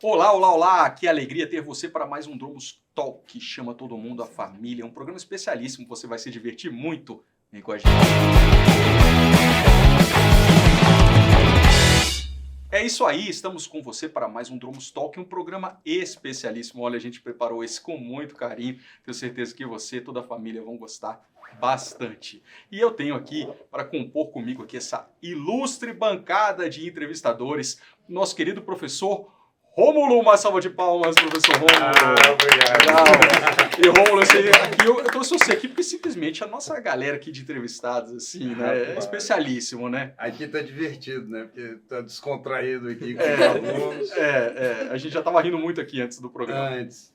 Olá, olá, olá! Que alegria ter você para mais um Dromos Talk que chama todo mundo, a família. É um programa especialíssimo, você vai se divertir muito. Vem com a gente. É isso aí, estamos com você para mais um Dromos Talk, um programa especialíssimo. Olha, a gente preparou esse com muito carinho. Tenho certeza que você e toda a família vão gostar bastante. E eu tenho aqui, para compor comigo aqui, essa ilustre bancada de entrevistadores, nosso querido professor Rômulo. Uma salva de palmas, professor Rômulo. Obrigado. E Rômulo, eu trouxe você aqui porque simplesmente a nossa galera aqui de entrevistados, assim, né, é especialíssimo, né? Aqui tá divertido, né? Porque tá descontraído aqui com os alunos. A gente já tava rindo muito aqui antes do programa. Antes.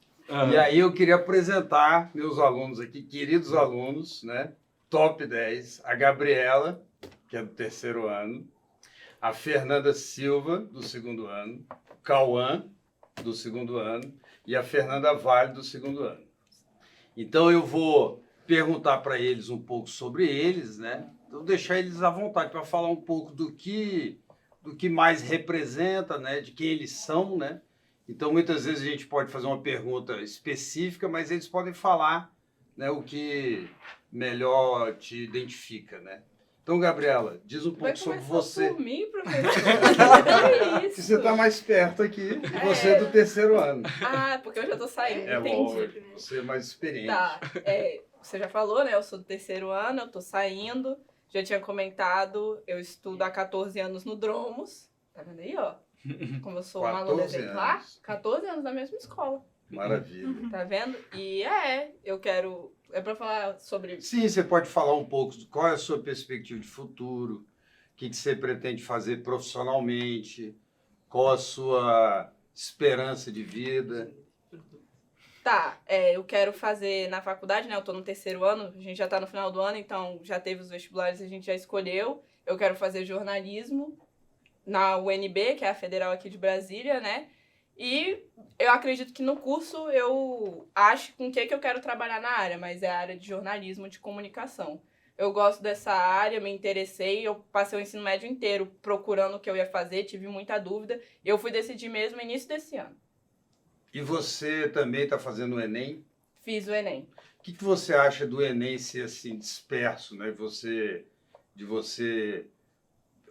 E aí eu queria apresentar meus alunos aqui, queridos alunos, né? Top 10. A Gabriela, que é do terceiro ano. A Fernanda Silva, do segundo ano. Cauã, do segundo ano. E a Fernanda Vale, do segundo ano. Então eu vou perguntar para eles um pouco sobre eles, né? Então deixar eles à vontade para falar um pouco do que mais representa, né? De quem eles são, né? Então muitas vezes a gente pode fazer uma pergunta específica, mas eles podem falar, né, o que melhor te identifica, né? Então, Gabriela, diz um pouco sobre você. Por mim, professor? Que você está mais perto aqui e você é do terceiro ano. Ah, porque eu já tô saindo, entendi. Lógico, você é mais experiente. Tá, você já falou, né? Eu sou do terceiro ano, eu tô saindo. Já tinha comentado, eu estudo há 14 anos no Dromos. Tá vendo aí, ó? Como eu sou uma aluna 14 exemplar. anos. 14 anos na mesma escola. Maravilha. Tá vendo? E eu quero... É pra falar sobre... Sim, você pode falar um pouco de qual é a sua perspectiva de futuro, o que você pretende fazer profissionalmente, qual a sua esperança de vida. Tá, eu quero fazer na faculdade, né? Eu tô no terceiro ano, a gente já tá no final do ano, então já teve os vestibulares, a gente já escolheu. Eu quero fazer jornalismo na UNB, que é a federal aqui de Brasília, né? E eu acredito que no curso eu acho com o que eu quero trabalhar na área, mas é a área de jornalismo, de comunicação. Eu gosto dessa área, me interessei, eu passei o ensino médio inteiro procurando o que eu ia fazer, tive muita dúvida. Eu fui decidir mesmo no início desse ano. E você também está fazendo o Enem? Fiz o Enem. O que você acha do Enem ser assim disperso, né? De você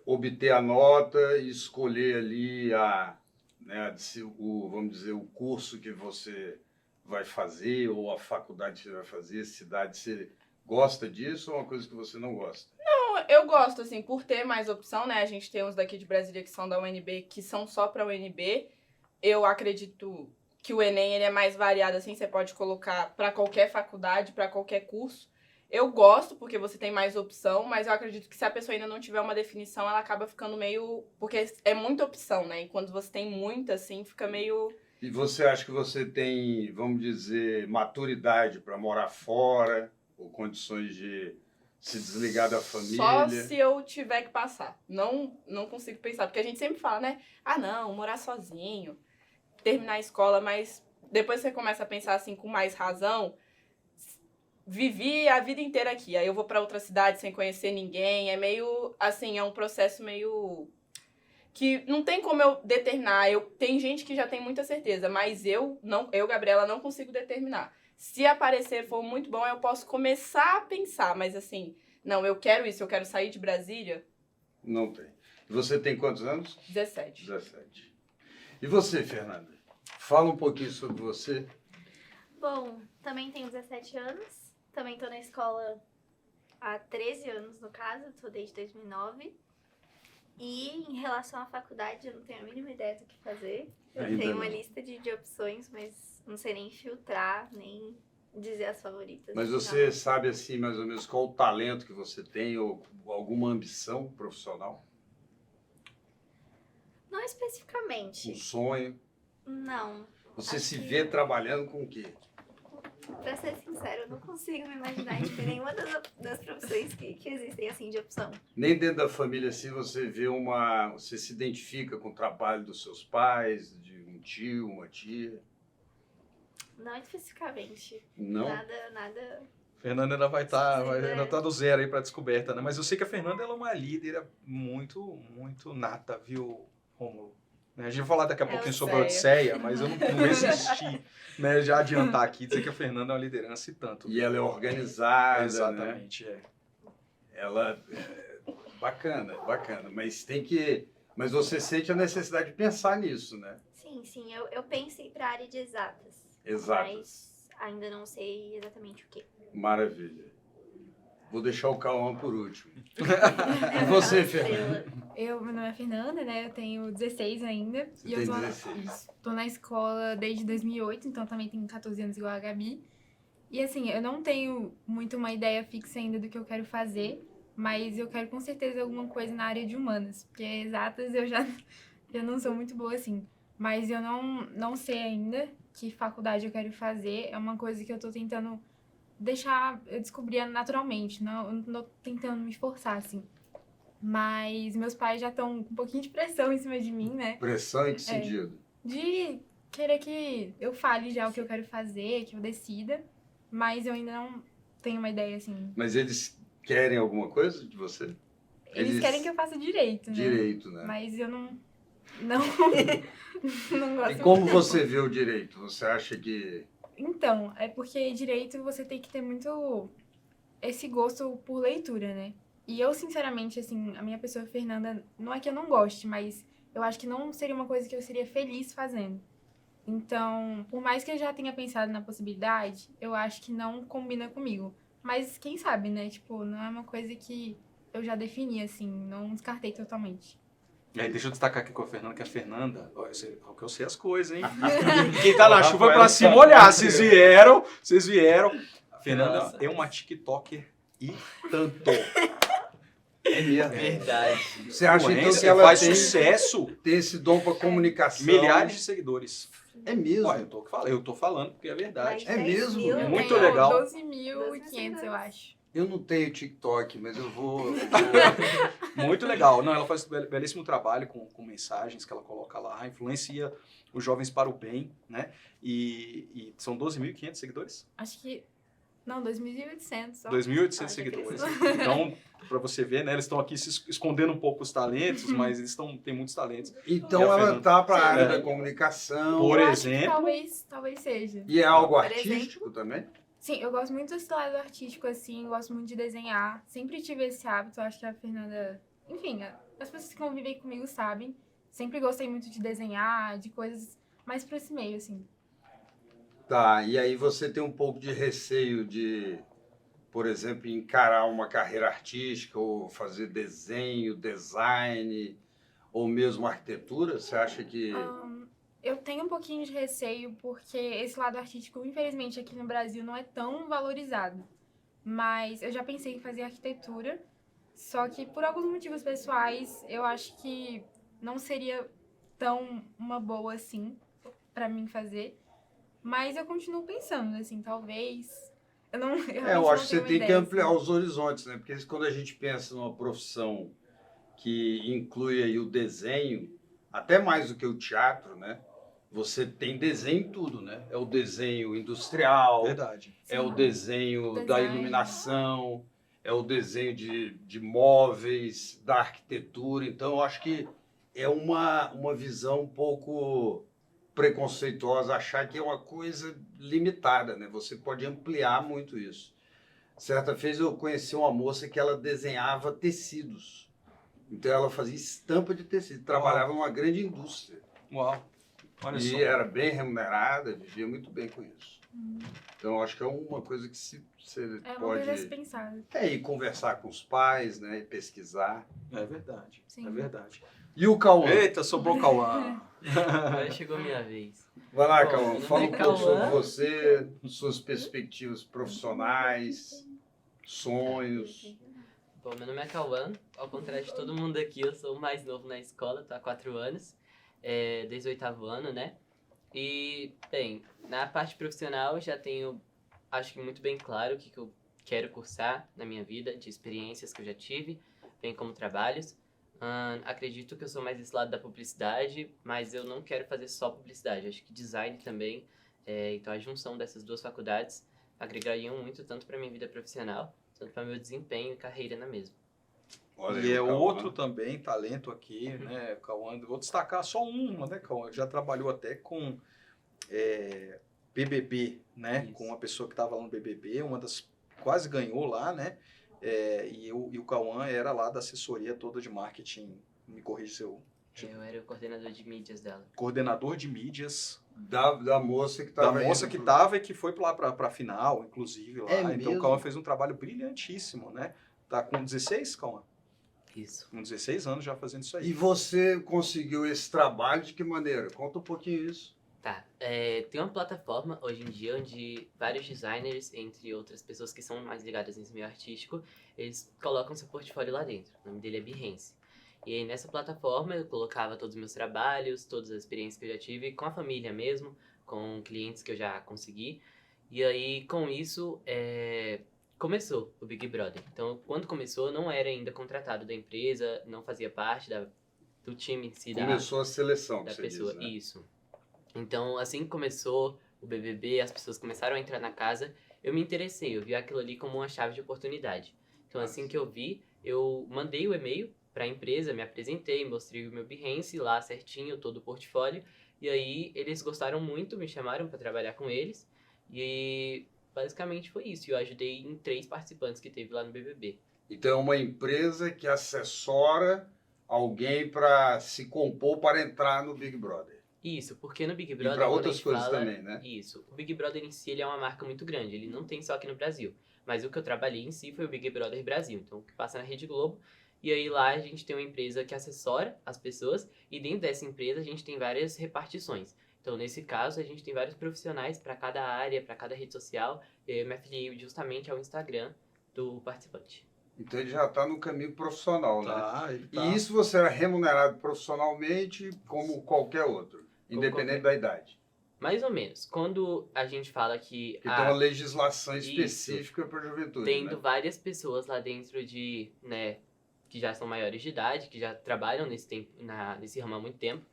obter a nota e escolher ali vamos dizer, o curso que você vai fazer ou a faculdade que você vai fazer, a cidade. Você gosta disso ou é uma coisa que você não gosta? Não, eu gosto, assim, por ter mais opção, né? A gente tem uns daqui de Brasília que são da UNB, que são só para a UNB. Eu acredito que o Enem ele é mais variado, assim, você pode colocar para qualquer faculdade, para qualquer curso. Eu gosto porque você tem mais opção, mas eu acredito que se a pessoa ainda não tiver uma definição, ela acaba ficando meio... Porque é muita opção, né? E quando você tem muita, assim, fica meio... E você acha que você tem, vamos dizer, maturidade para morar fora, ou condições de se desligar da família? Só se eu tiver que passar. Não consigo pensar, porque a gente sempre fala, né? Ah, não, morar sozinho, terminar a escola, mas depois você começa a pensar assim com mais razão. Vivi a vida inteira aqui, aí eu vou para outra cidade sem conhecer ninguém, é meio, assim, é um processo meio... que não tem como eu determinar, tem gente que já tem muita certeza, mas eu, Gabriela, não consigo determinar. Se aparecer for muito bom, eu posso começar a pensar, mas assim, não, eu quero isso, eu quero sair de Brasília. Não tem. E você tem quantos anos? 17. 17. E você, Fernanda? Fala um pouquinho sobre você. Bom, também tenho 17 anos. Também estou na escola há 13 anos, no caso. Estou desde 2009. E em relação à faculdade, eu não tenho a mínima ideia do que fazer. Eu Ainda tenho não. uma lista de opções, mas não sei nem filtrar, nem dizer as favoritas. Mas no você final. sabe, assim, mais ou menos, qual o talento que você tem ou alguma ambição profissional? Não especificamente. Um sonho? Não. Você Acho se que- vê trabalhando com o quê? Pra ser sincero, eu não consigo me imaginar tipo, em nenhuma das profissões que existem assim de opção. Nem dentro da família, assim, você vê você se identifica com o trabalho dos seus pais, de um tio, uma tia? Não especificamente. Não? Nada. Fernanda ainda ainda tá do zero aí para descoberta, né? Mas eu sei que a Fernanda ela é uma líder muito, muito nata, viu, Rômulo? Né? A gente vai falar daqui a É pouquinho sobre a Odisseia. Odisseia, mas eu não resisti, né? Já adiantar aqui, dizer que a Fernanda é uma liderança e tanto. E ela é organizada, né? Exatamente, é. Ela bacana, bacana. Mas você sente a necessidade de pensar nisso, né? Sim, eu pensei para a área de exatas. Exatas. Mas ainda não sei exatamente o quê. Maravilha. Vou deixar o Cauã por último. E você, Fernanda? Meu nome é Fernanda, né? Eu tenho 16 ainda. Você e tem eu tô, 16. tô na escola desde 2008, então também tenho 14 anos igual a Gabi. E assim, eu não tenho muito uma ideia fixa ainda do que eu quero fazer, mas eu quero com certeza alguma coisa na área de humanas, porque exatas eu não sou muito boa assim. Mas eu não sei ainda que faculdade eu quero fazer, é uma coisa que eu tô tentando deixar eu descobrir naturalmente, eu não tô tentando me esforçar, assim. Mas meus pais já estão com um pouquinho de pressão em cima de mim, né? Pressão em que sentido? De querer que eu fale já o que eu quero fazer, que eu decida, mas eu ainda não tenho uma ideia, assim. Mas eles querem alguma coisa de você? Eles querem que eu faça direito, né? Direito, né? Mas eu não gosto E como muito. você vê o direito? Você acha que... Então, é porque direito você tem que ter muito esse gosto por leitura, né? E eu, sinceramente, assim, a minha pessoa Fernanda, não é que eu não goste, mas eu acho que não seria uma coisa que eu seria feliz fazendo. Então, por mais que eu já tenha pensado na possibilidade, eu acho que não combina comigo. Mas quem sabe, né? Tipo, não é uma coisa que eu já defini, assim, não descartei totalmente. E aí, deixa eu destacar aqui com a Fernanda, que a Fernanda, ó, eu sei as coisas, hein? Quem tá na chuva é pra cima olhar. Vocês vieram. A Fernanda Nossa. é uma TikToker e tanto. É mesmo. Verdade. Você acha então que Influência, ela faz tem sucesso, esse dom para comunicação? milhares de seguidores. É mesmo? Ué, eu tô falando porque é verdade. É mesmo? mil, Muito Eu tenho legal. 12.500, eu acho. Eu não tenho TikTok, mas eu vou... Muito legal. Não, ela faz belíssimo trabalho com mensagens que ela coloca lá, influencia os jovens para o bem, né? E são 12.500 seguidores? Acho que... Não, 2.800 só. 2.800 Ah, já seguidores. cresceu. Então, para você ver, né? Eles estão aqui se escondendo um pouco os talentos, mas eles têm muitos talentos. Então E a ela Fernanda? tá para a área É. da comunicação. Por Eu acho que exemplo... talvez seja. E é algo Por artístico também? Sim, eu gosto muito desse lado artístico, assim, gosto muito de desenhar. Sempre tive esse hábito, acho que a Fernanda... Enfim, as pessoas que convivem comigo sabem. Sempre gostei muito de desenhar, de coisas mais pra esse meio, assim. Tá, e aí você tem um pouco de receio de, por exemplo, encarar uma carreira artística ou fazer desenho, design ou mesmo arquitetura? Você acha que... Eu tenho um pouquinho de receio porque esse lado artístico, infelizmente, aqui no Brasil não é tão valorizado. Mas eu já pensei em fazer arquitetura, só que por alguns motivos pessoais, eu acho que não seria tão uma boa assim pra mim fazer. Mas eu continuo pensando, assim, talvez... Eu eu acho que você tem que ampliar assim. os horizontes, né? Porque quando a gente pensa numa profissão que inclui aí o desenho, até mais do que o teatro, né? Você tem desenho em tudo, né? É o desenho industrial, Verdade. é o desenho da Design. iluminação, é o desenho de móveis, da arquitetura. Então, eu acho que é uma visão um pouco preconceituosa achar que é uma coisa limitada, né? Você pode ampliar muito isso. Certa vez eu conheci uma moça que ela desenhava tecidos. Então, ela fazia estampa de tecido, trabalhava numa grande indústria. Uau. Olha só. E era bem remunerada, vivia muito bem com isso. Então, acho que é uma coisa que você É uma pode... coisa a se pensar. E conversar com os pais, né? E pesquisar. É verdade. Sim. É verdade. E o Cauã? Eita, sobrou o Cauã. Agora chegou a minha vez. Vai lá, Bom, Cauã. meu nome Fala é um pouco Cauã. sobre você, suas perspectivas profissionais, sonhos. Bom, meu nome é Cauã. Ao contrário de todo mundo aqui, eu sou o mais novo na escola, tô há 4 anos, desde o 8º ano, né? E, bem, na parte profissional eu já tenho, acho que muito bem claro o que eu quero cursar na minha vida, de experiências que eu já tive, bem como trabalhos. Acredito que eu sou mais desse lado da publicidade, mas eu não quero fazer só publicidade. Acho que design também, então a junção dessas duas faculdades agregariam muito tanto para minha vida profissional, tanto para meu desempenho e carreira na mesma. Olha E aí, é o Cauã. outro também talento aqui, né, Cauã? Vou destacar só uma, né, Cauã? Já trabalhou até com BBB, né? Isso. Com uma pessoa que estava lá no BBB, uma das quase ganhou lá, né? E o Cauã era lá da assessoria toda de marketing. Me corrija se eu... Eu era o coordenador de mídias dela. Coordenador de mídias Da moça que da tava moça indo que pro- tava e que foi lá pra final, inclusive, lá. É Então mesmo? o Cauã fez um trabalho brilhantíssimo, né? Tá com 16, Cauã? Isso. Com 16 anos já fazendo isso aí. E você conseguiu esse trabalho de que maneira? Conta um pouquinho isso. Tá. Tem uma plataforma hoje em dia onde vários designers, entre outras pessoas que são mais ligadas nesse meio artístico, eles colocam seu portfólio lá dentro. O nome dele é Behance. E aí nessa plataforma eu colocava todos os meus trabalhos, todas as experiências que eu já tive com a família mesmo, com clientes que eu já consegui. E aí com isso começou o Big Brother. Então quando começou eu não era ainda contratado da empresa, não fazia parte do time em si Começou a seleção, da que você pessoa. diz, né? Isso. Então, assim que começou o BBB, as pessoas começaram a entrar na casa, eu me interessei, eu vi aquilo ali como uma chave de oportunidade. Então, assim que eu vi, eu mandei o e-mail para a empresa, me apresentei, mostrei o meu Behance lá certinho, todo o portfólio, e aí eles gostaram muito, me chamaram para trabalhar com eles, e basicamente foi isso. Eu ajudei em 3 participantes que teve lá no BBB. Então é uma empresa que assessora alguém para se compor para entrar no Big Brother. Isso, porque no Big E Brother, para quando a outras gente coisas fala, também, né? Isso. O Big Brother em si, ele é uma marca muito grande. Ele não tem só aqui no Brasil. Mas o que eu trabalhei em si foi o Big Brother Brasil. Então, o que passa na Rede Globo. E aí lá a gente tem uma empresa que assessora as pessoas. E dentro dessa empresa a gente tem várias repartições. Então, nesse caso, a gente tem vários profissionais para cada área, para cada rede social. E eu me afiliei justamente ao Instagram do participante. Então ele já está no caminho profissional, né? Ele tá. E isso você era remunerado profissionalmente como qualquer outro, independente da idade. Mais ou menos. Quando a gente fala que... Porque tem uma legislação isso. específica para a juventude, Tendo né? várias pessoas lá dentro né, que já são maiores de idade, que já trabalham nesse ramo há muito tempo,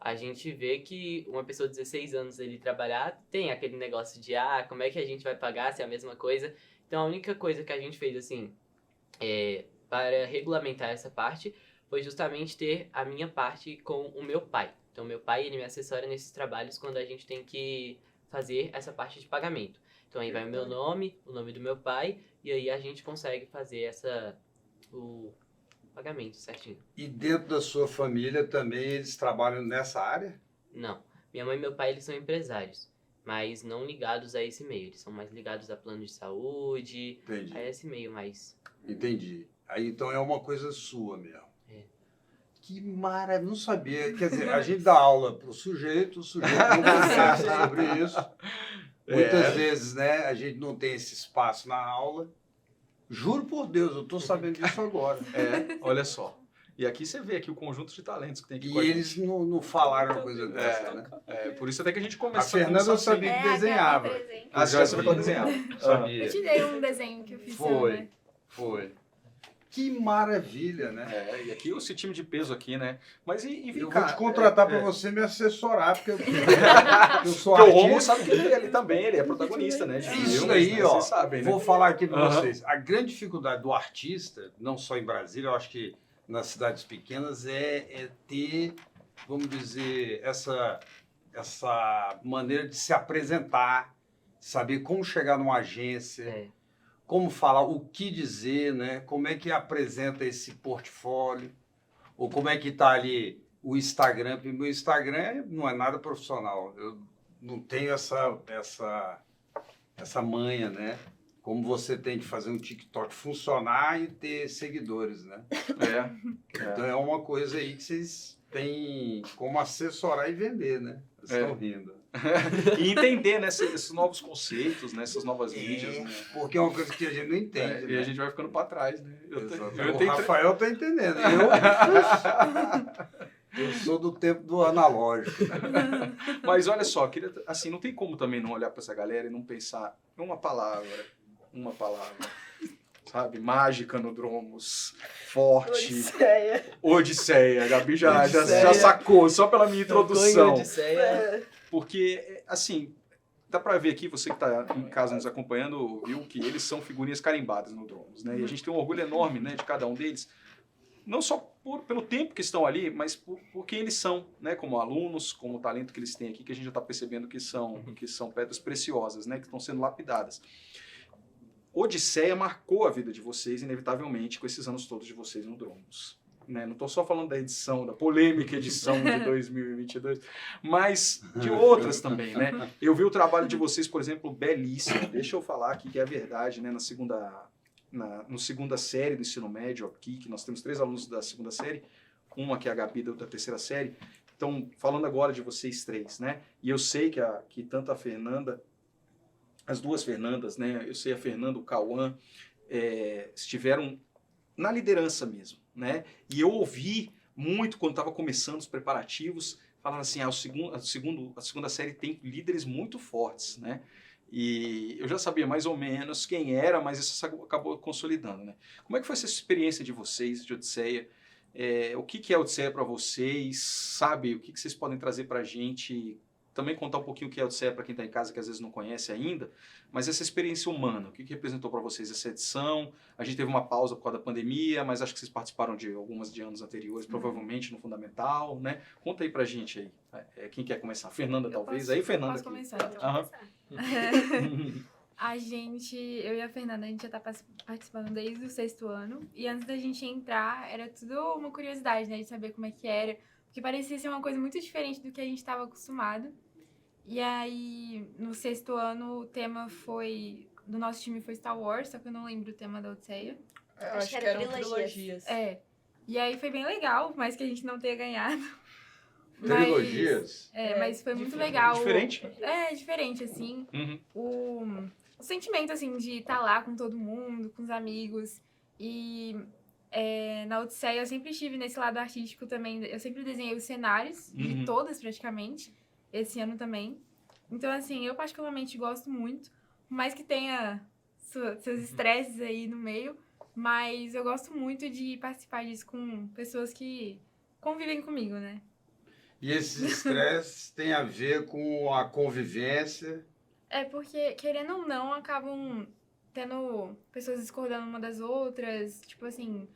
a gente vê que uma pessoa de 16 anos ele trabalhar tem aquele negócio de como é que a gente vai pagar se é a mesma coisa. Então a única coisa que a gente fez assim para regulamentar essa parte foi justamente ter a minha parte com o meu pai. Então meu pai ele me assessora nesses trabalhos quando a gente tem que fazer essa parte de pagamento. Então aí vai o meu nome, o nome do meu pai, e aí a gente consegue fazer o pagamento certinho. E dentro da sua família também eles trabalham nessa área? Não. Minha mãe e meu pai eles são empresários, mas não ligados a esse meio. Eles são mais ligados a plano de saúde, Entendi. a esse meio mais. Entendi. Aí então é uma coisa sua mesmo. É. Que maravilha, não sabia. Quer dizer, a gente dá aula para o sujeito não conversa sobre isso. Muitas vezes, né, a gente não tem esse espaço na aula. Juro por Deus, eu estou sabendo disso agora. Olha só. E aqui você vê aqui o conjunto de talentos que tem aqui E com a eles gente. não falaram uma coisa dessa, né? Por isso até que a gente A começou Fernanda eu assim. sabia que desenhava. presente. Ah, você já sabia que ela desenhava. Sabia. Eu te dei um desenho que eu fiz seu, né? Foi. Que maravilha, né? E aqui esse time de peso aqui, né? Mas e Eu cá, vou te contratar para você me assessorar, porque eu sou Porque o Romulo artista. sabe que ele também, ele é protagonista, né? de Isso filmes, aí, né? ó. Vocês sabem, né? Vou falar aqui para Aham. vocês. A grande dificuldade do artista, não só em Brasília, eu acho que nas cidades pequenas, é ter, vamos dizer, essa maneira de se apresentar, saber como chegar numa agência, como falar, o que dizer, né? Como é que apresenta esse portfólio, ou como é que está ali o Instagram. Porque meu Instagram não é nada profissional, eu não tenho essa manha, né? Como você tem de fazer um TikTok funcionar e ter seguidores, né? Então é uma coisa aí que vocês têm como assessorar e vender, né? Vocês estão rindo. E entender, né, esses novos conceitos, né, essas novas mídias, né? Porque é uma coisa que a gente não entende, E né? a gente vai ficando para trás, né? O Rafael tá entendendo. Eu sou do tempo do analógico. Mas olha só, queria, assim, não tem como também não olhar para essa galera e não pensar uma palavra, sabe? Mágica no Dromos, forte, Odisseia. A Gabi já sacou, só pela minha introdução. Porque, assim, dá pra ver aqui, você que tá em casa nos acompanhando, viu que eles são figurinhas carimbadas no Dromos, né? E a gente tem um orgulho enorme, né, de cada um deles, não só pelo tempo que estão ali, mas por quem eles são, né? Como alunos, como o talento que eles têm aqui, que a gente já está percebendo que são pedras preciosas, né? Que estão sendo lapidadas. Odisseia marcou a vida de vocês, inevitavelmente, com esses anos todos de vocês no Dromos. Né? Não estou só falando da edição, da polêmica edição de 2022, mas de outras também, né? Eu vi o trabalho de vocês, por exemplo, belíssimo. Deixa eu falar aqui que é a verdade, né? No segunda série do ensino médio aqui, que nós temos 3 alunos da segunda série, uma que é a Gabi da terceira série. Então, falando agora de vocês 3, né? E eu sei que tanto a Fernanda, as 2 Fernandas, né? Eu sei a Fernanda, o Cauã, estiveram na liderança mesmo, né? E eu ouvi muito quando estava começando os preparativos, falando assim, a segunda série tem líderes muito fortes, né? E eu já sabia mais ou menos quem era, mas isso acabou consolidando, né? Como é que foi essa experiência de vocês, de Odisseia? O que é Odisseia para vocês? Sabe, o que vocês podem trazer para a gente? Também contar um pouquinho o que é Odisseia para quem está em casa, que às vezes não conhece ainda, mas essa experiência humana, o que representou para vocês essa edição? A gente teve uma pausa por causa da pandemia, mas acho que vocês participaram de algumas de anos anteriores, provavelmente no Fundamental, né? Conta aí pra gente aí. Quem quer começar? Fernanda, talvez? Aí, Fernanda. Posso aqui. começar, então. Aham. Eu e a Fernanda, a gente já tá participando desde o 6º ano. E antes da gente entrar, era tudo uma curiosidade, né? De saber como é que era. Porque parecia ser uma coisa muito diferente do que a gente estava acostumado. E aí, no 6º ano, o tema do nosso time foi Star Wars, só que eu não lembro o tema da Odisseia. Eu acho que eram trilogias. E aí foi bem legal, por mais que a gente não tenha ganhado. Trilogias? Mas foi muito legal. Diferente? Diferente, assim. Uhum. O sentimento, assim, de estar lá com todo mundo, com os amigos. E na Odisseia eu sempre estive nesse lado artístico também. Eu sempre desenhei os cenários, de todas praticamente. Esse ano também. Então, assim, eu particularmente gosto muito. Por mais que tenha seus estresses aí no meio. Mas eu gosto muito de participar disso com pessoas que convivem comigo, né? E esses estresses têm a ver com a convivência? Porque, querendo ou não, acabam tendo pessoas discordando uma das outras. Tipo assim,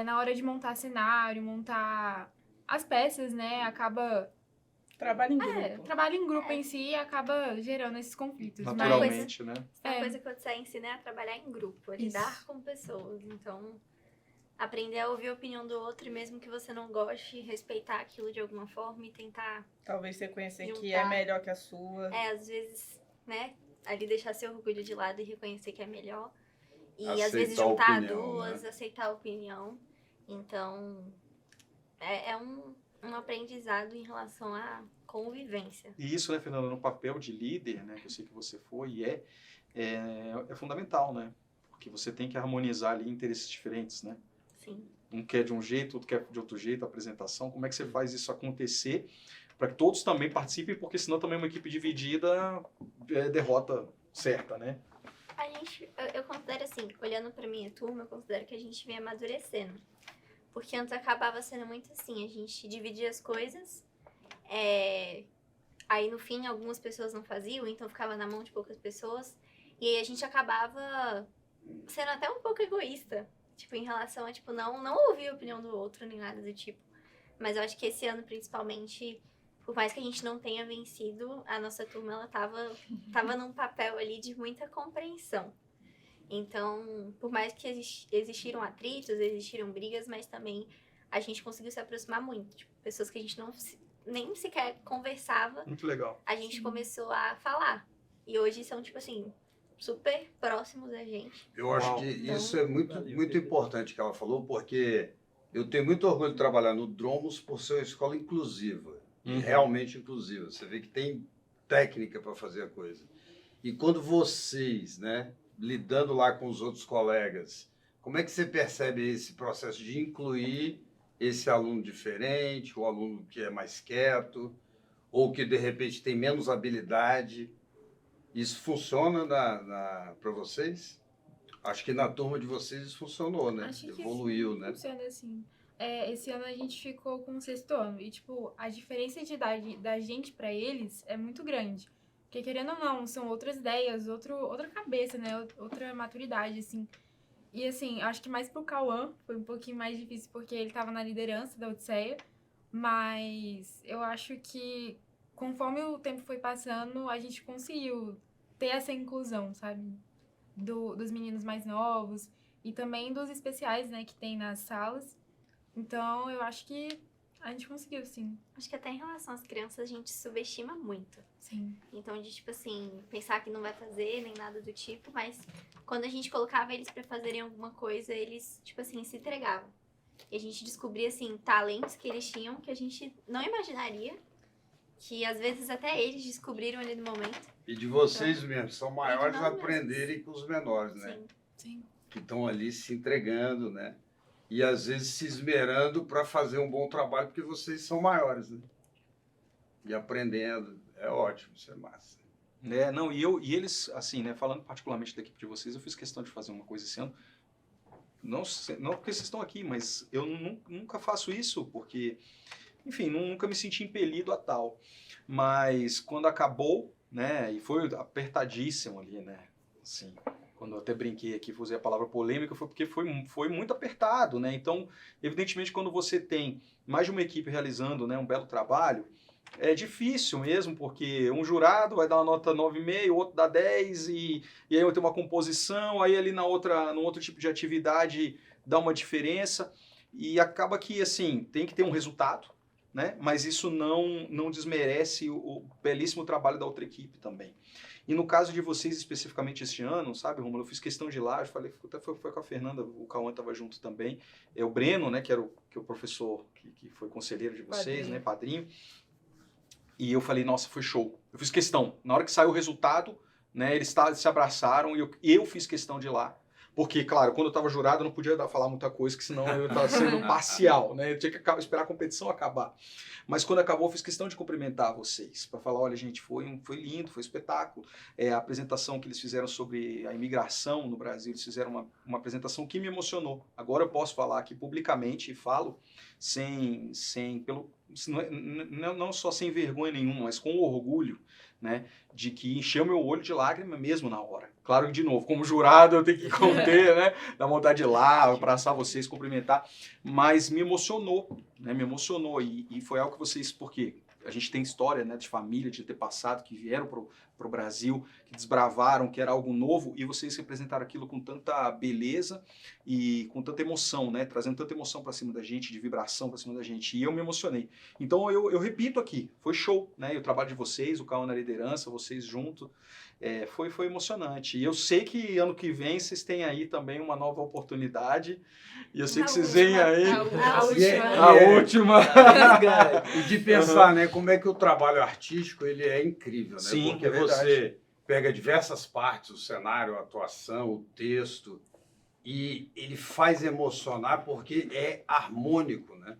na hora de montar cenário, montar as peças, né? Acaba... Trabalho em grupo. Trabalho em grupo em si acaba gerando esses conflitos. Naturalmente, né? Uma coisa que eu Odisseia ensina é a trabalhar em grupo, a lidar com pessoas. Então, aprender a ouvir a opinião do outro, e mesmo que você não goste, respeitar aquilo de alguma forma e tentar... Talvez você conhecer juntar. que é melhor que a sua. Às vezes, né? Ali deixar seu orgulho de lado e reconhecer que é melhor. E Aceitar às vezes a juntar opinião, duas, né? aceitar a opinião. Então, é um aprendizado em relação à convivência. E isso, né, Fernanda, no papel de líder, né, que eu sei que você foi e é fundamental, né? Porque você tem que harmonizar ali interesses diferentes, né? Sim. Um quer de um jeito, outro quer de outro jeito, a apresentação. Como é que você faz isso acontecer para que todos também participem, porque senão também uma equipe dividida é derrota certa, né? Eu considero assim, olhando pra minha turma, eu considero que a gente vem amadurecendo. Porque antes acabava sendo muito assim, a gente dividia as coisas, aí no fim algumas pessoas não faziam, então ficava na mão de poucas pessoas, e aí a gente acabava sendo até um pouco egoísta, tipo, em relação a, tipo, não ouvir a opinião do outro, nem nada do tipo. Mas eu acho que esse ano, principalmente, por mais que a gente não tenha vencido, a nossa turma, ela tava num papel ali de muita compreensão. Então, por mais que existiram atritos, existiram brigas, mas também a gente conseguiu se aproximar muito. Tipo, pessoas que a gente nem sequer conversava, Muito legal. a gente começou a falar. E hoje são, tipo assim, super próximos da gente. Eu acho que isso é muito importante que ela falou, porque eu tenho muito orgulho de trabalhar no Dromos por ser uma escola inclusiva, realmente inclusiva. Você vê que tem técnica para fazer a coisa. E quando vocês, né, lidando lá com os outros colegas, como é que você percebe esse processo de incluir esse aluno diferente, o aluno que é mais quieto, ou que de repente tem menos habilidade? Isso funciona para vocês? Acho que na turma de vocês isso funcionou, né? Acho que evoluiu, né? Funciona assim. Esse ano a gente ficou com o 6º ano. E, tipo, a diferença de idade da gente pra eles é muito grande. Porque, querendo ou não, são outras ideias, outra cabeça, né? Outra maturidade, assim. E assim, acho que mais pro Cauã foi um pouquinho mais difícil porque ele tava na liderança da Odisseia, mas eu acho que conforme o tempo foi passando, a gente conseguiu ter essa inclusão, sabe? Dos meninos mais novos e também dos especiais, né, que tem nas salas. Então, eu acho que a gente conseguiu, sim. Acho que até em relação às crianças a gente subestima muito. Sim. Então, de tipo assim, pensar que não vai fazer nem nada do tipo, mas quando a gente colocava eles pra fazerem alguma coisa, eles, tipo assim, se entregavam. E a gente descobria, assim, talentos que eles tinham que a gente não imaginaria, que às vezes até eles descobriram ali no momento. E de vocês mesmo, são maiores nós a mesmos. aprenderem com os menores, né? Sim. Sim. Que estão ali se entregando, né? E às vezes se esmerando para fazer um bom trabalho, porque vocês são maiores, né? E aprendendo. É ótimo, isso é massa. Não, e eles, assim, né, falando particularmente da equipe de vocês, eu fiz questão de fazer uma coisa esse ano. Não porque vocês estão aqui, mas eu nunca faço isso, porque, enfim, nunca me senti impelido a tal. Mas quando acabou, né, e foi apertadíssimo ali, né, assim, quando eu até brinquei aqui, usei a palavra polêmica, foi porque foi muito apertado, né, então, evidentemente, quando você tem mais de uma equipe realizando, né, um belo trabalho, é difícil mesmo, porque um jurado vai dar uma nota 9,5, o outro dá 10, e aí eu tenho uma composição, aí ali no outro tipo de atividade dá uma diferença, e acaba que, assim, tem que ter um resultado, né? Mas isso não desmerece o belíssimo trabalho da outra equipe também. E no caso de vocês especificamente este ano, sabe, Romulo, eu fiz questão de ir lá, eu falei, até foi com a Fernanda, o Cauã estava junto também, o Breno, né, que era o professor que foi conselheiro de vocês, Padrinho. né, padrinho. E eu falei, nossa, foi show. Eu fiz questão. Na hora que saiu o resultado, né, eles se abraçaram e eu fiz questão de ir lá. Porque, claro, quando eu estava jurado, eu não podia falar muita coisa, que senão eu estava sendo parcial, né? Eu tinha que esperar a competição acabar. Mas quando acabou, eu fiz questão de cumprimentar vocês, para falar, olha, gente, foi lindo, foi um espetáculo. A apresentação que eles fizeram sobre a imigração no Brasil, eles fizeram uma apresentação que me emocionou. Agora eu posso falar aqui publicamente e falo não só sem vergonha nenhuma, mas com orgulho, né, de que encheu meu olho de lágrima mesmo na hora. Claro que, de novo, como jurado, eu tenho que conter, né, da vontade de ir lá, abraçar vocês, cumprimentar, mas me emocionou, né, e foi algo que vocês, porque a gente tem história, né, de família, de ter passado, que vieram pro Brasil, que desbravaram, que era algo novo, e vocês representaram aquilo com tanta beleza e com tanta emoção, né, trazendo tanta emoção para cima da gente, de vibração para cima da gente, e eu me emocionei. Então eu repito aqui, foi show, né, e o trabalho de vocês, o Cauã na liderança, vocês junto, foi emocionante. E eu sei que ano que vem vocês têm aí também uma nova oportunidade, e eu sei que vocês vêm aí... A última. E de pensar, né, como é que o trabalho artístico ele é incrível, né? Sim, porque é verdade. você pega diversas partes, o cenário, a atuação, o texto, e ele faz emocionar porque é harmônico, né?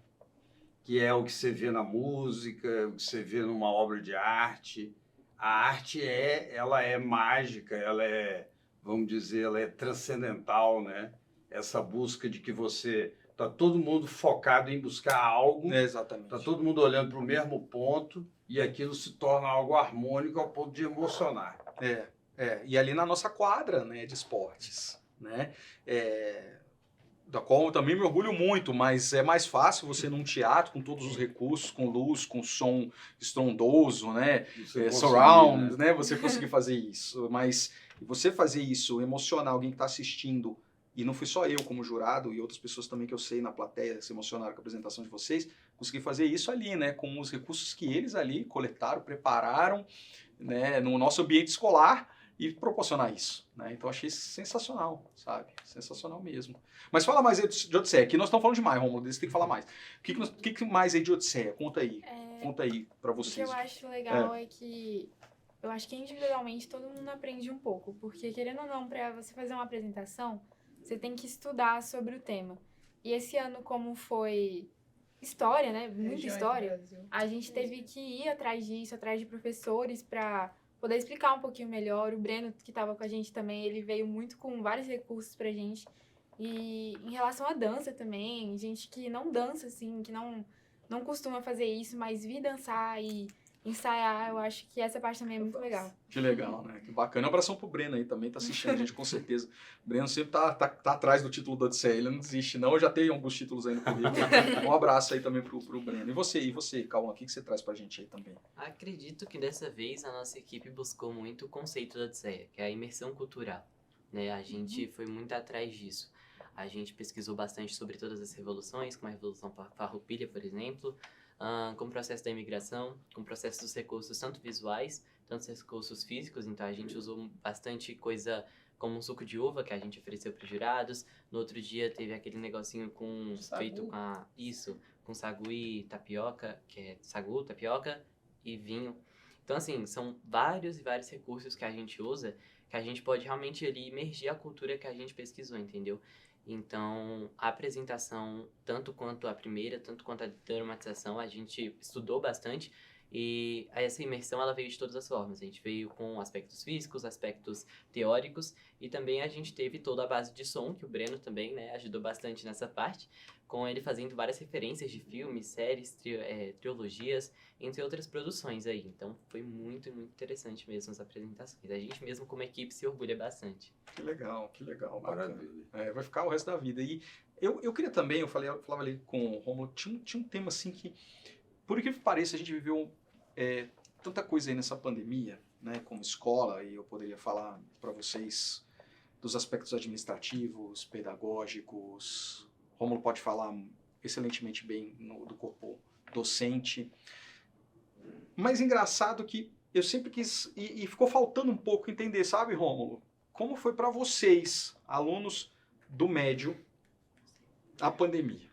Que é o que você vê na música, o que você vê numa obra de arte. A arte ela é mágica, ela é, vamos dizer, ela é transcendental, né? Essa busca de que tá todo mundo focado em buscar algo, Exatamente. tá todo mundo olhando para o mesmo ponto e aquilo se torna algo harmônico ao ponto de emocionar. E ali na nossa quadra, né, de esportes, né, da qual eu também me orgulho muito, mas é mais fácil você num teatro com todos os recursos, com luz, com som estrondoso, né, Você surround, conseguir, né, você conseguir fazer isso, mas você fazer isso, emocionar alguém que está assistindo, e não fui só eu como jurado, e outras pessoas também que eu sei na plateia se emocionaram com a apresentação de vocês, consegui fazer isso ali, né, com os recursos que eles ali coletaram, prepararam, né, no nosso ambiente escolar, e proporcionar isso, né? Então achei sensacional, sabe? Sensacional mesmo. Mas fala mais aí de Odisseia, aqui nós estamos falando demais, Romulo, você tem que falar mais. O que mais aí de Odisseia? Conta aí pra O que vocês. eu acho legal é que eu acho que individualmente todo mundo aprende um pouco, porque querendo ou não, para você fazer uma apresentação, você tem que estudar sobre o tema. E esse ano, como foi história, né? Muita história, a gente teve que ir atrás disso, atrás de professores para poder explicar um pouquinho melhor. O Breno, que estava com a gente também, ele veio muito com vários recursos pra gente. E em relação à dança também, gente que não dança, assim, que não costuma fazer isso, mas vir dançar e ensaiar. Eu acho que essa parte também é muito legal. Que legal, né? Que bacana. Um abração pro Breno aí também, tá assistindo a gente com certeza. O Breno sempre tá atrás do título do Odisseia, ele não desiste não, eu já tenho alguns títulos aí no currículo. Um abraço aí também pro Breno. E você, Cauã, o que você traz pra gente aí também? Acredito que dessa vez a nossa equipe buscou muito o conceito da Odisseia, que é a imersão cultural, né? A gente foi muito atrás disso. A gente pesquisou bastante sobre todas as revoluções, como a Revolução Farroupilha, por exemplo, com o processo da imigração, com o processo dos recursos tanto visuais, tanto os recursos físicos. Então a gente usou bastante coisa como um suco de uva que a gente ofereceu para os jurados. No outro dia teve aquele negocinho feito com sagu e tapioca, que é sagu, tapioca e vinho. Então assim, são vários e vários recursos que a gente usa, que a gente pode realmente ali imergir a cultura que a gente pesquisou, entendeu? Então, a apresentação, tanto quanto a primeira, tanto quanto a dramatização, a gente estudou bastante e essa imersão ela veio de todas as formas. A gente veio com aspectos físicos, aspectos teóricos e também a gente teve toda a base de som, que o Breno também, né, ajudou bastante nessa parte, com ele fazendo várias referências de filmes, séries, trilogias, entre outras produções aí. Então, foi muito, muito interessante mesmo as apresentações. A gente mesmo como equipe se orgulha bastante. Que legal, bacana. Maravilha. Vai ficar o resto da vida. E eu queria também, eu falava ali com o Rômulo, tinha um tema assim que, por incrível que pareça, a gente viveu tanta coisa aí nessa pandemia, né, como escola, e eu poderia falar para vocês dos aspectos administrativos, pedagógicos. Rômulo pode falar excelentemente bem do corpo docente. Mas engraçado que eu sempre quis, e ficou faltando um pouco entender, sabe, Rômulo? Como foi para vocês, alunos do médio, a pandemia,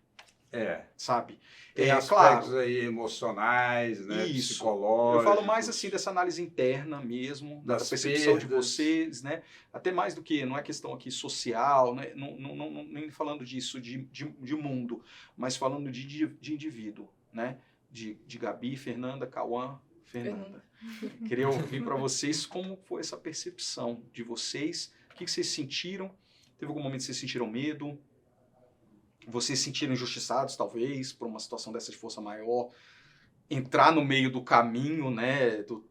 sabe? Tem aspectos aí emocionais, né? Isso. Psicológicos. Eu falo mais assim dessa análise interna mesmo, da Das percepção de perdas. vocês, né? Até mais do que, não é questão aqui social, né? Não nem falando disso de mundo, mas falando de indivíduo, né? De Gabi, Fernanda, Cauã, Fernanda. Queria ouvir para vocês como foi essa percepção de vocês, o que vocês sentiram, teve algum momento que vocês sentiram medo, vocês se sentiram injustiçados, talvez, por uma situação dessa de força maior, entrar no meio do caminho, né, do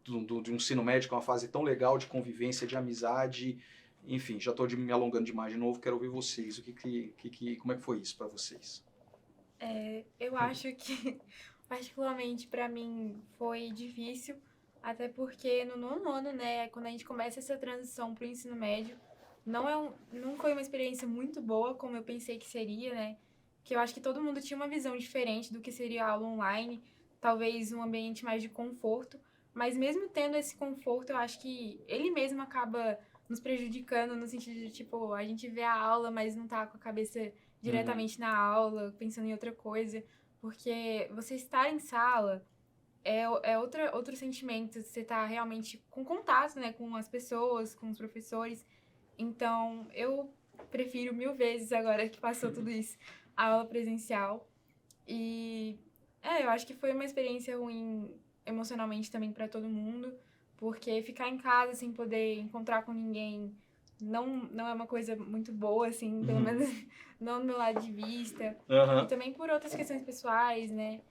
ensino médio, que é uma fase tão legal de convivência, de amizade, enfim, já estou me alongando demais de novo, quero ouvir vocês, como é que foi isso para vocês? Eu acho que, particularmente para mim, foi difícil, até porque no nono ano, né, quando a gente começa essa transição para o ensino médio, não foi uma experiência muito boa, como eu pensei que seria, né? Que eu acho que todo mundo tinha uma visão diferente do que seria a aula online, talvez um ambiente mais de conforto, mas mesmo tendo esse conforto, eu acho que ele mesmo acaba nos prejudicando no sentido de, tipo, a gente vê a aula, mas não tá com a cabeça diretamente na aula, pensando em outra coisa, porque você estar em sala é outro sentimento, você tá realmente com contato, né, com as pessoas, com os professores. Então, eu prefiro 1000 vezes agora que passou tudo isso, a aula presencial. E, eu acho que foi uma experiência ruim emocionalmente também para todo mundo, porque ficar em casa sem poder encontrar com ninguém não é uma coisa muito boa, assim, pelo menos não do meu lado de vista. E também por outras questões pessoais, né?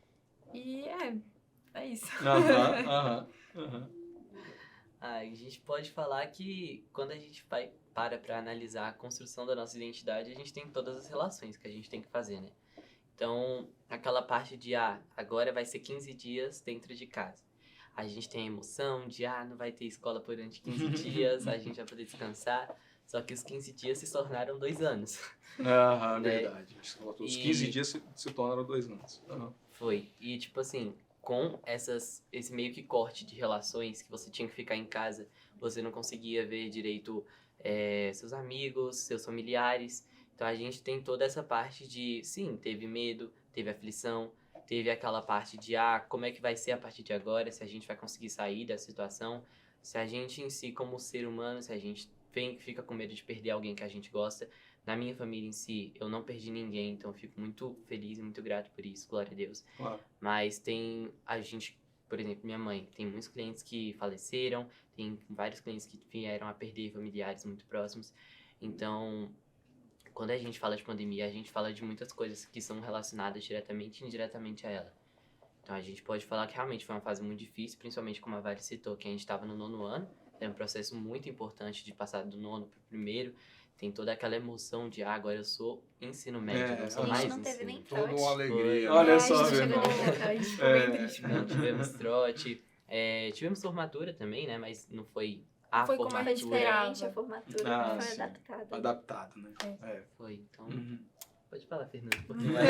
E é isso. A gente pode falar que quando a gente para analisar a construção da nossa identidade, a gente tem todas as relações que a gente tem que fazer, né? Então, aquela parte de, agora vai ser 15 dias dentro de casa. A gente tem a emoção de, não vai ter escola durante 15 dias, a gente vai poder descansar. Só que os 15 dias se tornaram 2 anos. Né? Verdade. Os 15 dias se tornaram 2 anos. Foi. E, tipo assim, com esse meio que corte de relações, que você tinha que ficar em casa, você não conseguia ver direito seus amigos, seus familiares. Então a gente tem toda essa parte de, sim, teve medo, teve aflição, teve aquela parte de, como é que vai ser a partir de agora, se a gente vai conseguir sair dessa situação, se a gente em si, como ser humano, se a gente fica com medo de perder alguém que a gente gosta. Na minha família em si, eu não perdi ninguém, então eu fico muito feliz e muito grato por isso, glória a Deus. Claro. Mas tem a gente, por exemplo, minha mãe, tem muitos clientes que faleceram, tem vários clientes que vieram a perder familiares muito próximos. Então, quando a gente fala de pandemia, a gente fala de muitas coisas que são relacionadas diretamente e indiretamente a ela. Então a gente pode falar que realmente foi uma fase muito difícil, principalmente como a Vale citou, que a gente estava no 9º ano. É um processo muito importante de passar do 9º para o 1º. Tem toda aquela emoção de, agora eu sou ensino médio, não sou a gente mais não teve ensino. nem Toda trote. uma alegria. Olha a só, gente meu chegou irmão. a gente ficou bem triste. Não tivemos trote. Tivemos formatura também, né? Mas não foi a Foi como a formatura. gente Foi diferente esperava. a formatura, Ah, foi sim. adaptada. Adaptado, né? Foi, então... Uhum. Pode falar, Fernando, um pouquinho mais.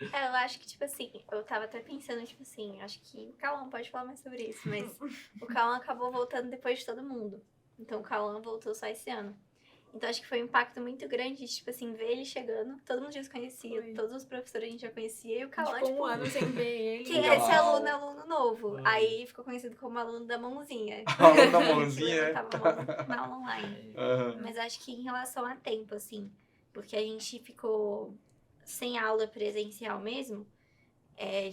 Eu acho que, tipo assim, eu tava até pensando, tipo assim, acho que o Cauã pode falar mais sobre isso, mas o Cauã acabou voltando depois de todo mundo. Então o Cauã voltou só esse ano. Então acho que foi um impacto muito grande, tipo assim, ver ele chegando, todo mundo já se conhecia, Foi. todos os professores a gente já conhecia, e o A Cauã, gente ficou tipo, um ano sem ver ele. quem é esse aluno? É aluno novo. Aí ficou conhecido como aluno da mãozinha. Aluno da A gente mãozinha, é. levantava a mão na aula online. Aham. Mas acho que em relação a tempo, assim, porque a gente ficou sem aula presencial mesmo,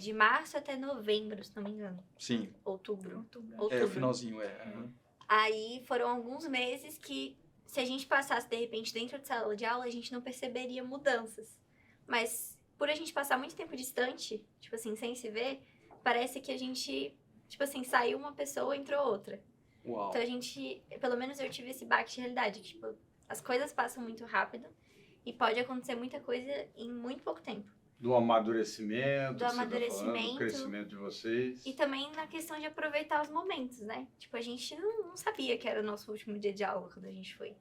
de março até novembro, se não me engano. Sim, Outubro. é o Outubro. finalzinho, Uhum. Aí foram alguns meses que, se a gente passasse, de repente, dentro de sala de aula, a gente não perceberia mudanças. Mas, por a gente passar muito tempo distante, tipo assim, sem se ver, parece que a gente, tipo assim, saiu uma pessoa, entrou outra. Uau. Então a gente, pelo menos eu tive esse baque de realidade, que, tipo, as coisas passam muito rápido e pode acontecer muita coisa em muito pouco tempo. Do amadurecimento, Do que você tá amadurecimento. falando, do crescimento de vocês. E também na questão de aproveitar os momentos, né? Tipo, a gente não sabia que era o nosso último dia de aula quando a gente foi.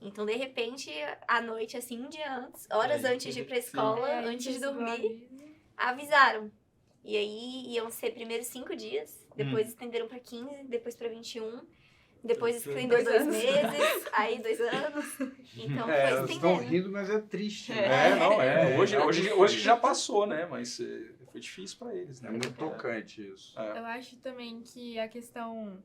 Então, de repente, à noite, assim, um dia antes, horas antes de ir pra escola, É, a gente antes de recebeu dormir, aviso. avisaram. E aí iam ser primeiro 5 dias, depois estenderam pra 15, depois pra 21, depois estendeu 2 2 anos. meses, aí 2 anos. Então Elas foi estão estendendo. rindo, mas é triste. É, né? não, é. Hoje, é hoje já passou, né? Mas foi difícil pra eles, né? É muito tocante isso. Eu acho também que a questão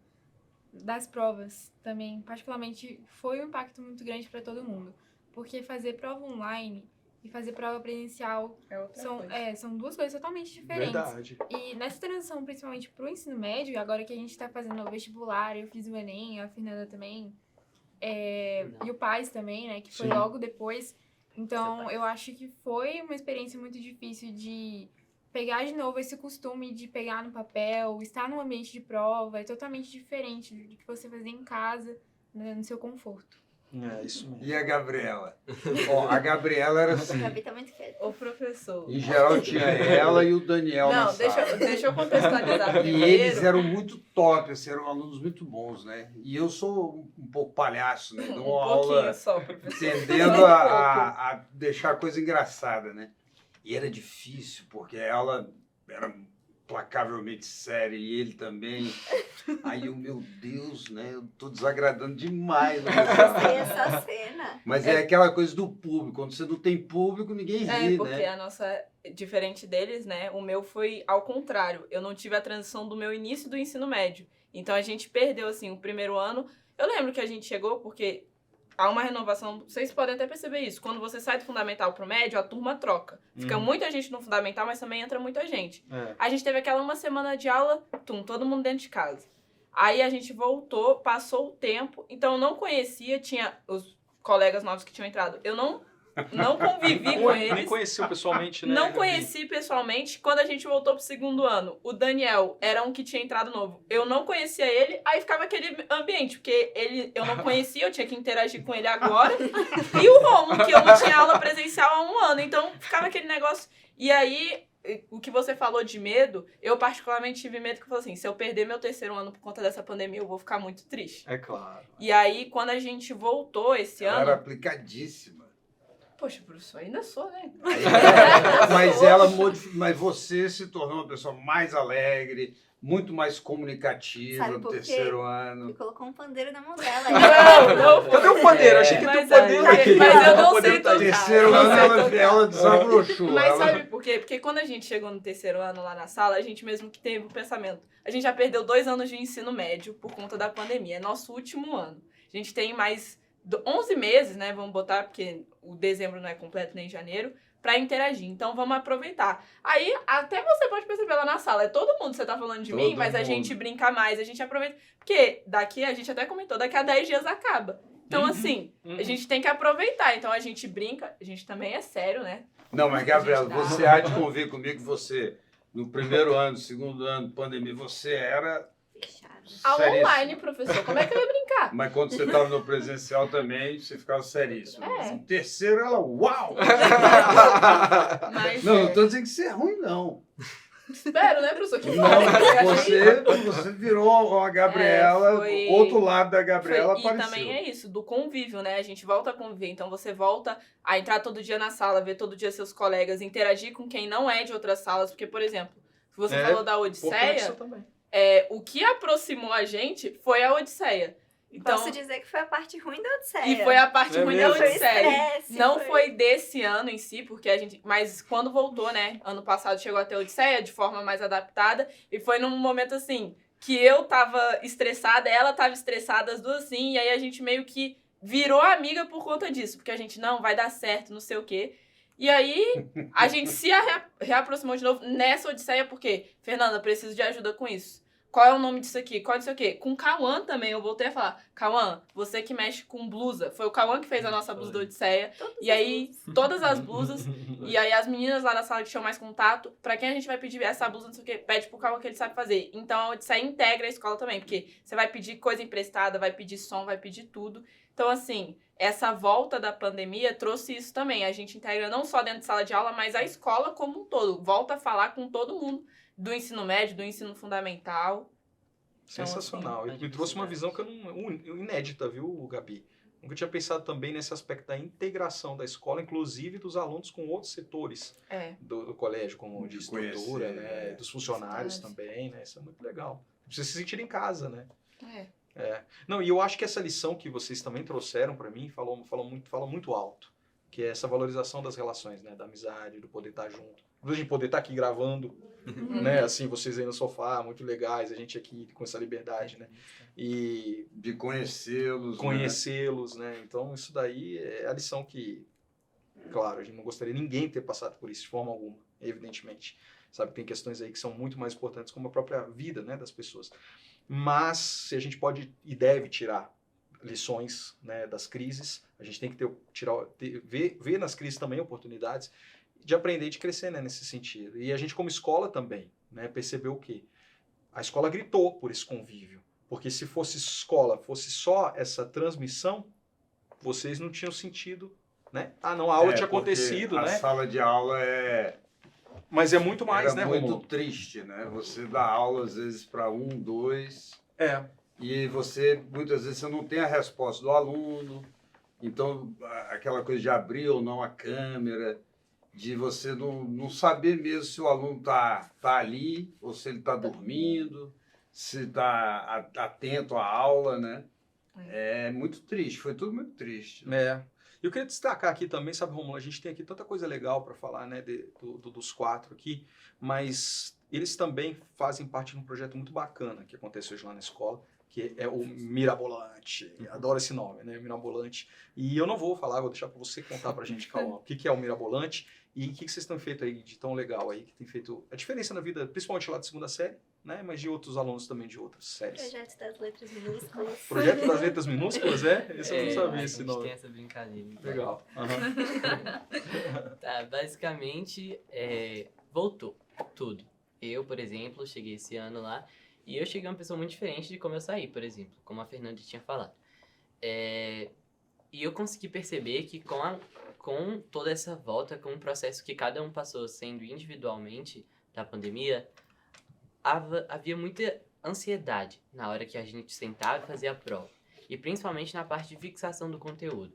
das provas também, particularmente, foi um impacto muito grande para todo mundo. Porque fazer prova online e fazer prova presencial É outra coisa. são duas coisas totalmente diferentes. Verdade. E nessa transição, principalmente para o ensino médio, agora que a gente está fazendo o vestibular, eu fiz o Enem, a Fernanda também, e o PAS também, né, que foi Sim. logo depois. Então, eu acho que foi uma experiência muito difícil de pegar de novo esse costume de pegar no papel, estar num ambiente de prova, é totalmente diferente do que você fazer em casa, né, no seu conforto. É, isso mesmo. E a Gabriela? Ó, a Gabriela era A assim. Gabi tá muito quieta. Ô, professor. Em geral tinha ela e o Daniel na Não, sala. deixa eu contextualizar E primeiro. eles eram muito top, assim, eram alunos muito bons, né? E eu sou um pouco palhaço, né? Dou Um uma pouquinho aula só, professor. tendendo a deixar a coisa engraçada, né? E era difícil, porque ela era implacavelmente séria e ele também. Aí eu, meu Deus, né? Eu tô desagradando demais. Né? Gostei essa cena. Mas é aquela coisa do público. Quando você não tem público, ninguém ri, Porque né? a nossa, diferente deles, né? O meu foi ao contrário. Eu não tive a transição do meu início do ensino médio. Então a gente perdeu, assim, o primeiro ano. Eu lembro que a gente chegou porque há uma renovação, vocês podem até perceber isso. Quando você sai do fundamental pro médio, a turma troca. Fica muita gente no fundamental, mas também entra muita gente. É. A gente teve aquela uma semana de aula, todo mundo dentro de casa. Aí a gente voltou, passou o tempo, então eu não conhecia, tinha os colegas novos que tinham entrado. Eu não convivi com Nem eles. conheceu pessoalmente, né? Não Gabi? conheci pessoalmente. Quando a gente voltou pro segundo ano, o Daniel era um que tinha entrado novo. Eu não conhecia ele, aí ficava aquele ambiente, porque eu não conhecia, eu tinha que interagir com ele agora. E o Romulo, que eu não tinha aula presencial há um ano, então ficava aquele negócio. E aí, o que você falou de medo, eu particularmente tive medo que eu falei assim, se eu perder meu terceiro ano por conta dessa pandemia, eu vou ficar muito triste. É claro. E aí, quando a gente voltou esse Ela ano... era aplicadíssima. Poxa, professor, ainda sou, né? Mas você se tornou uma pessoa mais alegre, muito mais comunicativa Sabe no por quê? terceiro ano. Ele colocou um pandeiro na mão dela. Não, Cadê o pandeiro? Achei que tem um Mas pandeiro aí- aqui. mas eu não O pandeiro sei tá aí. tocar. Terceiro Eu não ano sei ela, tocar. ela desabrochou. Mas ela- sabe por quê? Porque quando a gente chegou no terceiro ano lá na sala, a gente mesmo que teve o pensamento. A gente já perdeu 2 anos de ensino médio por conta da pandemia. É nosso último ano. A gente tem mais 11 meses, né? Vamos botar, porque o dezembro não é completo nem janeiro, pra interagir. Então vamos aproveitar. Aí, até você pode perceber lá na sala, é todo mundo, você tá falando de Todo mim, mas a mundo. gente brinca mais, a gente aproveita. Porque daqui, a gente até comentou, daqui a 10 dias acaba. Então, assim, a gente tem que aproveitar. Então, a gente brinca, a gente também é sério, né? Não, mas Gabriela, A gente dá. você há de convir comigo que você, no primeiro ano, segundo ano, pandemia, você era Fechado. A seríssima. online, professor, como é que eu ia brincar? Mas quando você estava no presencial também, você ficava seríssimo. É. No terceiro, ela, uau! Mas, Não, não estou dizendo que isso é ruim, não. espero, né, professor? Que Não, fale. você virou uma Gabriela, foi- outro lado da Gabriela E apareceu. também é isso, do convívio, né? A gente volta a conviver. Então você volta a entrar todo dia na sala, ver todo dia seus colegas, interagir com quem não é de outras salas. Porque, por exemplo, se você É, falou da Importante Odisseia, isso também. o que aproximou a gente foi a Odisseia. Então, Posso dizer que foi a parte ruim da Odisseia. e foi a parte É ruim mesmo? da Foi o Odisseia. estresse, Não foi desse ano em si, porque a gente. Mas quando voltou, né? Ano passado chegou até a Odisseia de forma mais adaptada. E foi num momento assim que eu tava estressada, ela tava estressada, as duas assim. E aí a gente meio que virou amiga por conta disso. Porque a gente, não, vai dar certo, não sei o quê. E aí a gente se reaproximou de novo nessa Odisseia, porque, Fernanda, preciso de ajuda com isso. Qual é o nome disso aqui? Qual é isso aqui? Com o Cauã também, eu voltei a falar. Cauã, você que mexe com blusa. Foi o Cauã que fez a nossa blusa da Odisseia. E aí, todas as blusas. E aí, as meninas lá da sala que tinham mais contato, pra quem a gente vai pedir essa blusa, não sei o quê, pede pro Cauã que ele sabe fazer. Então, a Odisseia integra a escola também, porque você vai pedir coisa emprestada, vai pedir som, vai pedir tudo. Então, assim, essa volta da pandemia trouxe isso também. A gente integra não só dentro de sala de aula, mas a escola como um todo. Volta a falar com todo mundo do ensino médio, do ensino fundamental. Então, Sensacional. assim, E me trouxe uma visão que eu não, inédita, viu, Gabi? Nunca tinha pensado também nesse aspecto da integração da escola, inclusive dos alunos com outros setores do colégio, como de De estrutura, conhecer, né? Dos funcionários também, né? Isso é muito legal. Você se sentir em casa, né? Não, e eu acho que essa lição que vocês também trouxeram para mim fala muito alto, que é essa valorização das relações, né? Da amizade, do poder estar junto. Do gente poder estar aqui gravando, né? Assim, vocês aí no sofá, muito legais, a gente aqui com essa liberdade, né? E De conhecê-los. conhecê-los, né? Então, isso daí é a lição que, claro, a gente não gostaria de ninguém ter passado por isso de forma alguma, evidentemente. Sabe, tem questões aí que são muito mais importantes, como a própria vida, né, das pessoas. Mas, se a gente pode e deve tirar lições, né, das crises, a gente tem que ver nas crises também oportunidades de aprender e de crescer, né, nesse sentido. E a gente, como escola também, né, percebeu o quê? A escola gritou por esse convívio. Porque se fosse escola, fosse só essa transmissão, vocês não tinham sentido, né? Ah, não, a aula tinha acontecido, a né? A sala de aula Mas é muito mais, né, era muito Rômulo? triste, né? Você dá aula, às vezes, para 1, 2, É. e muitas vezes, você não tem a resposta do aluno. Então, aquela coisa de abrir ou não a câmera, de você não saber mesmo se o aluno tá ali, ou se ele está dormindo, se está atento à aula, né? É muito triste, foi tudo muito triste. É. Eu queria destacar aqui também, sabe, Romulo, a gente tem aqui tanta coisa legal para falar, né, dos quatro aqui, mas eles também fazem parte de um projeto muito bacana que acontece hoje lá na escola, que é o Mirabolante. Adoro esse nome, né, Mirabolante. E eu não vou falar, vou deixar para você contar para a gente, Cauã, o que é o Mirabolante e o que vocês têm feito aí de tão legal aí, que tem feito a diferença na vida, principalmente lá da segunda série, né, mas de outros alunos também de outras séries. Projeto das letras minúsculas. Projeto das letras minúsculas, é? Esse eu não sabia a esse gente nome. tem essa brincadeira. Então. Legal. Aham. Tá, basicamente, voltou tudo. Eu, por exemplo, cheguei esse ano lá e eu cheguei uma pessoa muito diferente de como eu saí, por exemplo, como a Fernanda tinha falado. E eu consegui perceber que com toda essa volta, com o processo que cada um passou sendo individualmente da pandemia, havia muita ansiedade na hora que a gente sentava e fazia a prova. E principalmente na parte de fixação do conteúdo.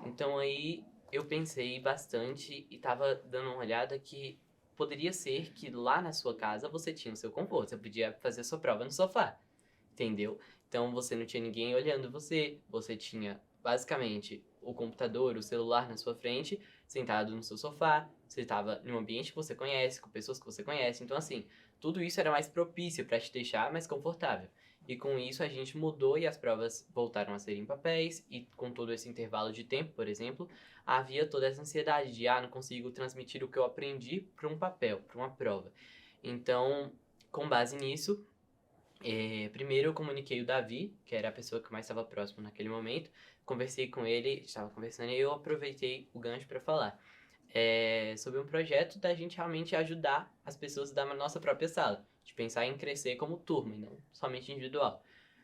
Então aí eu pensei bastante e tava dando uma olhada que poderia ser que lá na sua casa você tinha o seu conforto. Você podia fazer a sua prova no sofá, entendeu? Então você não tinha ninguém olhando você tinha basicamente o computador, o celular na sua frente, sentado no seu sofá, você estava em um ambiente que você conhece, com pessoas que você conhece. Então assim, tudo isso era mais propício para te deixar mais confortável. E com isso a gente mudou e as provas voltaram a ser em papéis e com todo esse intervalo de tempo, por exemplo, havia toda essa ansiedade de não consigo transmitir o que eu aprendi para um papel, para uma prova. Então, com base nisso, primeiro eu comuniquei o Davi, que era a pessoa que mais estava próximo naquele momento, conversei com ele, estava conversando e eu aproveitei o gancho para falar. sobre um projeto da gente realmente ajudar as pessoas da nossa própria sala, de pensar em crescer como turma e não somente individual.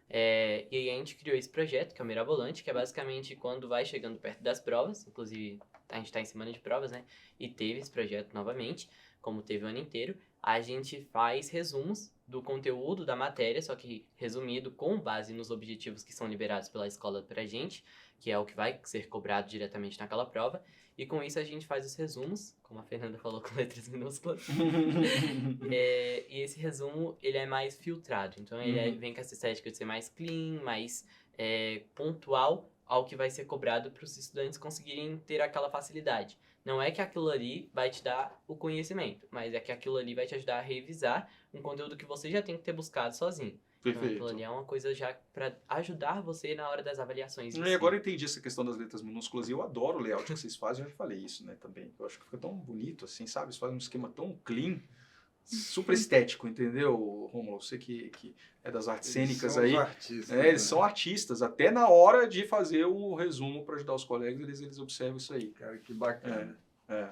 E aí a gente criou esse projeto, que é o Mirabolante, que é basicamente quando vai chegando perto das provas, inclusive a gente está em semana de provas, né? E teve esse projeto novamente, como teve o ano inteiro, a gente faz resumos do conteúdo da matéria, só que resumido com base nos objetivos que são liberados pela escola pra gente, que é o que vai ser cobrado diretamente naquela prova, e com isso a gente faz os resumos, como a Fernanda falou, com letras minúsculas. E esse resumo, ele é mais filtrado. Então, ele vem com essa estética de ser mais clean, mais pontual ao que vai ser cobrado para os estudantes conseguirem ter aquela facilidade. Não é que aquilo ali vai te dar o conhecimento, mas é que aquilo ali vai te ajudar a revisar um conteúdo que você já tem que ter buscado sozinho. Então, aquilo ali é uma coisa já para ajudar você na hora das avaliações. E agora eu entendi essa questão das letras minúsculas e eu adoro o layout que vocês fazem, eu já falei isso, né, também. Eu acho que fica tão bonito assim, sabe? Vocês fazem um esquema tão clean, super estético, entendeu, Rômulo? Você que é das artes cênicas aí. Artistas, Eles são artistas, até na hora de fazer o resumo para ajudar os colegas, eles observam isso aí. Cara, que bacana.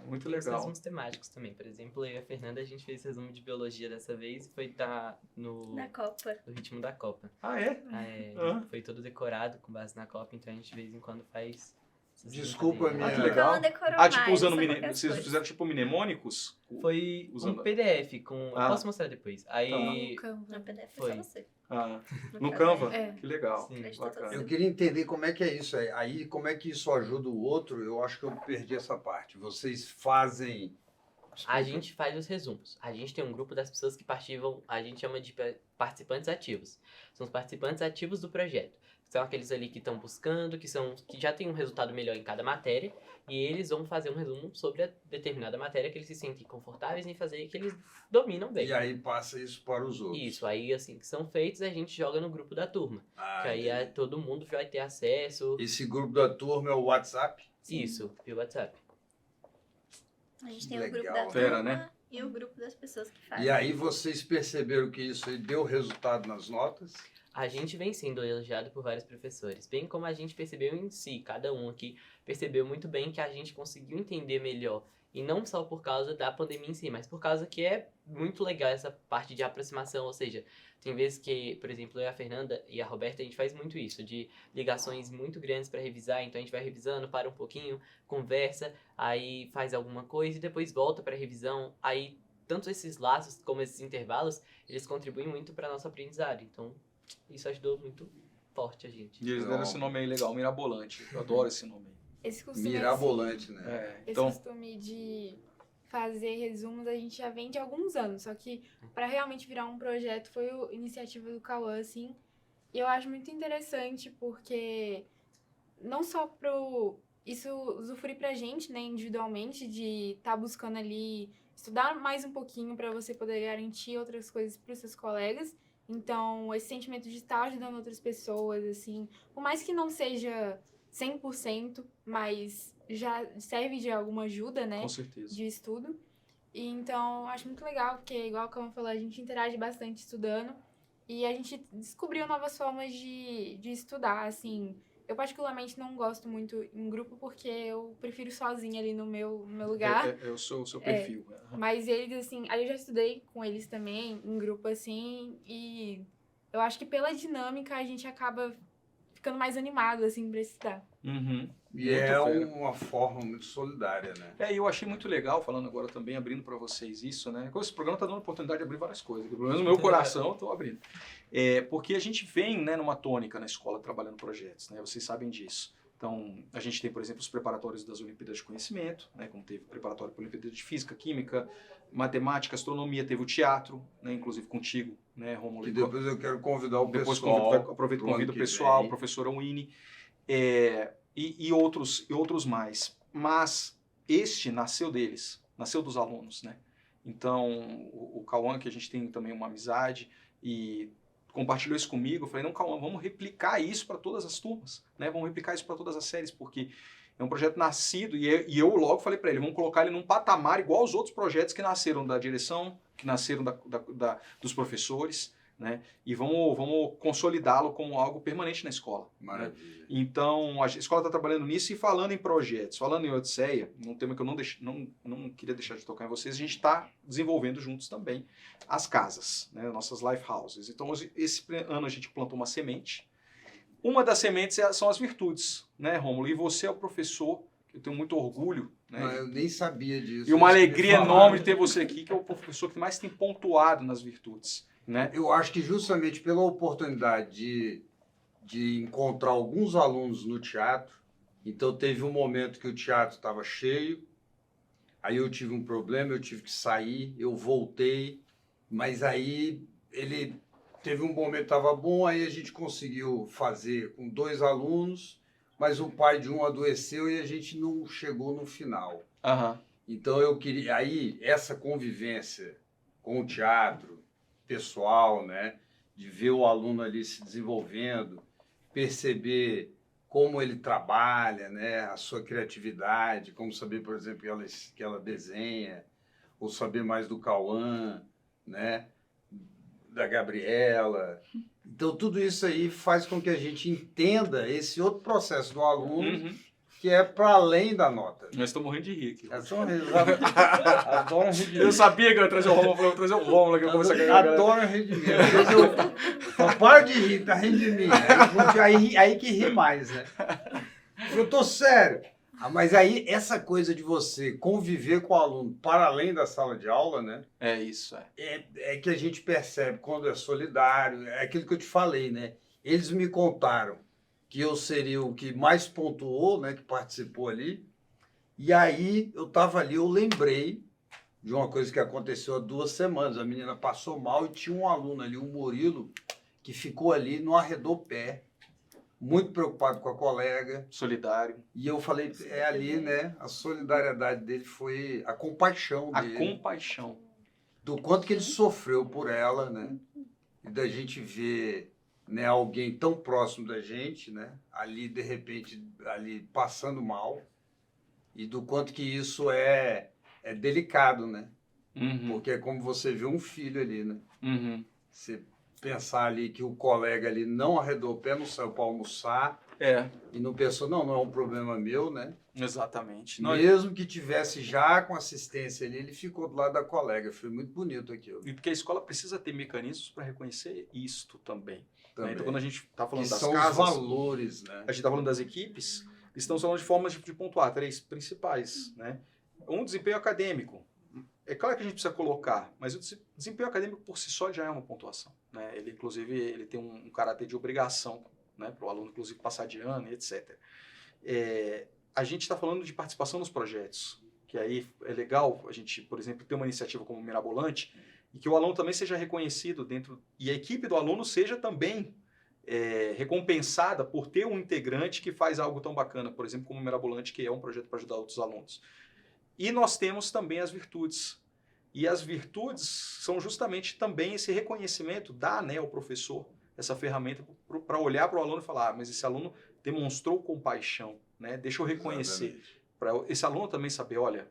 Muito Tem os legal. resumos temáticos também. Por exemplo, eu e a Fernanda, a gente fez resumo de biologia dessa vez e foi no Copa. ritmo da Copa. Ah, é? Foi todo decorado com base na Copa, então a gente de vez em quando faz... essas Desculpa a brincadeiras. minha- que legal. Ela decorou Ah, tipo, mais, usando só qualquer vocês coisa. fizeram tipo mnemônicos? Foi Usando- um PDF com... Eu Ah. posso mostrar depois. Aí... No Canva. No PDF Foi. foi só você. Ah, no caso, Canva? É. Que legal. Sim. Acredita Bacana. todos. Eu queria entender como é que é isso aí. Aí, como é que isso ajuda o outro? Eu acho que eu perdi essa parte. Vocês fazem... A gente faz os resumos. A gente tem um grupo das pessoas que participam, a gente chama de participantes ativos. São os participantes ativos do projeto. São aqueles ali que estão buscando, que já têm um resultado melhor em cada matéria, e eles vão fazer um resumo sobre a determinada matéria que eles se sentem confortáveis em fazer e que eles dominam bem. E aí passa isso para os outros. Isso, aí assim que são feitos, a gente joga no grupo da turma. Ah, Que aí entendi. todo mundo vai ter acesso. Esse grupo da turma é o WhatsApp? Isso, pelo WhatsApp. A gente tem Legal. o grupo da Fera, turma né? e o grupo das pessoas que fazem. E aí vocês perceberam que isso aí deu resultado nas notas? A gente vem sendo elogiado por vários professores, bem como a gente percebeu em si, cada um aqui percebeu muito bem que a gente conseguiu entender melhor. E não só por causa da pandemia em si, mas por causa que é muito legal essa parte de aproximação. Ou seja, tem vezes que, por exemplo, eu e a Fernanda e a Roberta, a gente faz muito isso, de ligações muito grandes para revisar. Então a gente vai revisando, para um pouquinho, conversa, aí faz alguma coisa e depois volta para revisão. Aí, tanto esses laços como esses intervalos, eles contribuem muito para nosso aprendizado. Então, isso ajudou muito forte a gente. E eles deram esse nome aí legal, Mirabolante. Eu adoro esse nome aí. Esse costume, Mirabolante, né? Esse Então, costume de fazer resumos a gente já vem de alguns anos, só que para realmente virar um projeto foi a iniciativa do Cauã, assim, e eu acho muito interessante porque não só isso usufruir pra gente, né, individualmente, de estar buscando ali estudar mais um pouquinho para você poder garantir outras coisas para os seus colegas. Então, esse sentimento de estar ajudando outras pessoas, assim, por mais que não seja 100%, mas já serve de alguma ajuda, né? com certeza. De estudo. E então, acho muito legal, porque, igual a Cama falou, a gente interage bastante estudando. E a gente descobriu novas formas de estudar, assim. Eu, particularmente, não gosto muito em grupo, porque eu prefiro sozinha ali no meu lugar. Eu sou o seu perfil. Mas eles, assim, aí eu já estudei com eles também, em grupo, assim. E eu acho que pela dinâmica a gente acaba ficando mais animado, assim, pra estudar. Uhum. E Muito é fera. uma forma muito solidária, né? E eu achei muito legal, falando agora também, abrindo para vocês isso, né? Esse programa tá dando a oportunidade de abrir várias coisas, pelo menos no meu coração eu tô abrindo. Porque a gente vem, né, numa tônica na escola trabalhando projetos, né? Vocês sabem disso. Então, a gente tem, por exemplo, os preparatórios das Olimpíadas de Conhecimento, né? Como teve o preparatório para a Olimpíada de Física, Química, Matemática, Astronomia, teve o teatro, né? Inclusive contigo, né, Rômulo? E depois eu quero convidar o Depois pessoal. aproveito e pro ano convido o que pessoal, vem. a professora Winnie, e outros mais. Mas este nasceu deles, nasceu dos alunos, né? Então, o Cauã, que a gente tem também uma amizade, e compartilhou isso comigo, eu falei, não, Cauã, vamos replicar isso para todas as turmas, né? Vamos replicar isso para todas as séries, porque é um projeto nascido, e eu logo falei para ele, vamos colocar ele num patamar igual aos outros projetos que nasceram da direção, que nasceram dos professores, né? E vamos consolidá-lo como algo permanente na escola. Maravilha. Então, a escola está trabalhando nisso e falando em projetos, falando em Odisseia, um tema que eu não queria deixar de tocar em vocês, a gente está desenvolvendo juntos também as casas, né, nossas life houses. Então, esse ano a gente plantou uma semente. Uma das sementes são as virtudes, né, Rômulo? E você é o professor, que eu tenho muito orgulho, né? Não, eu nem sabia disso. E uma Eles me alegria falaram. enorme de ter você aqui, que é o professor que mais tem pontuado nas virtudes, né? Eu acho que justamente pela oportunidade de encontrar alguns alunos no teatro, então teve um momento que o teatro estava cheio, aí eu tive um problema, eu tive que sair, eu voltei, mas aí ele teve um momento que estava bom, aí a gente conseguiu fazer com 2 alunos, mas o pai de um adoeceu e a gente não chegou no final. Aham. Então eu queria, aí essa convivência com o teatro pessoal, né, de ver o aluno ali se desenvolvendo, perceber como ele trabalha, né, a sua criatividade, como saber, por exemplo, que ela desenha, ou saber mais do Cauã, né, da Gabriela. Então tudo isso aí faz com que a gente entenda esse outro processo do aluno, Uhum. que é para além da nota. Nós estamos morrendo de rir aqui. Adoro rir de mim. Eu sabia que eu ia trazer o Rômulo, eu ia trazer o Rômulo aqui, eu comecei a ganhar. Adoro rir de mim. Às vezes eu para de rir, tá rindo de mim. Aí que ri mais, né? Eu tô sério. Mas aí, essa coisa de você conviver com o aluno para além da sala de aula, né? É isso, É que a gente percebe quando é solidário. É aquilo que eu te falei, né? Eles me contaram que eu seria o que mais pontuou, né? Que participou ali. E aí, eu estava ali, eu lembrei de uma coisa que aconteceu há 2 semanas. A menina passou mal e tinha um aluno ali, o Murilo, que ficou ali, não arredou pé, muito preocupado com a colega. Solidário. E eu falei, é ali, né? A solidariedade dele foi a compaixão A dele, compaixão. do quanto que ele sofreu por ela, né? E da gente ver, né, alguém tão próximo da gente, né? Ali, de repente, ali passando mal. E do quanto que isso é delicado, né? Uhum. Porque é como você vê um filho ali, né? Uhum. Você pensar ali que o colega ali não arredou o pé, não saiu para almoçar É, e não pensou, não é um problema meu, né? exatamente. Não, Mesmo que tivesse já com assistência ali, ele ficou do lado da colega. Foi muito bonito aquilo. e porque a escola precisa ter mecanismos para reconhecer isto também, né? Também. Então, quando a gente está Que falando das são casas, os valores, né? a gente está falando das equipes, estamos falando de formas de pontuar, 3 principais, né? Desempenho acadêmico. É claro que a gente precisa colocar, mas o desempenho acadêmico por si só já é uma pontuação, né? Ele, inclusive, ele tem um caráter de obrigação, né? Para o aluno, inclusive, passar de ano, etc. A gente está falando de participação nos projetos, que aí é legal a gente, por exemplo, ter uma iniciativa como o Mirabolante e que o aluno também seja reconhecido dentro, e a equipe do aluno seja também recompensada por ter um integrante que faz algo tão bacana, por exemplo, como o Mirabolante, que é um projeto para ajudar outros alunos. E nós temos também as virtudes. E as virtudes são justamente também esse reconhecimento da ANEL ao professor, essa ferramenta para olhar para o aluno e falar, mas esse aluno demonstrou compaixão, né? Deixa eu reconhecer. Para esse aluno também saber, olha,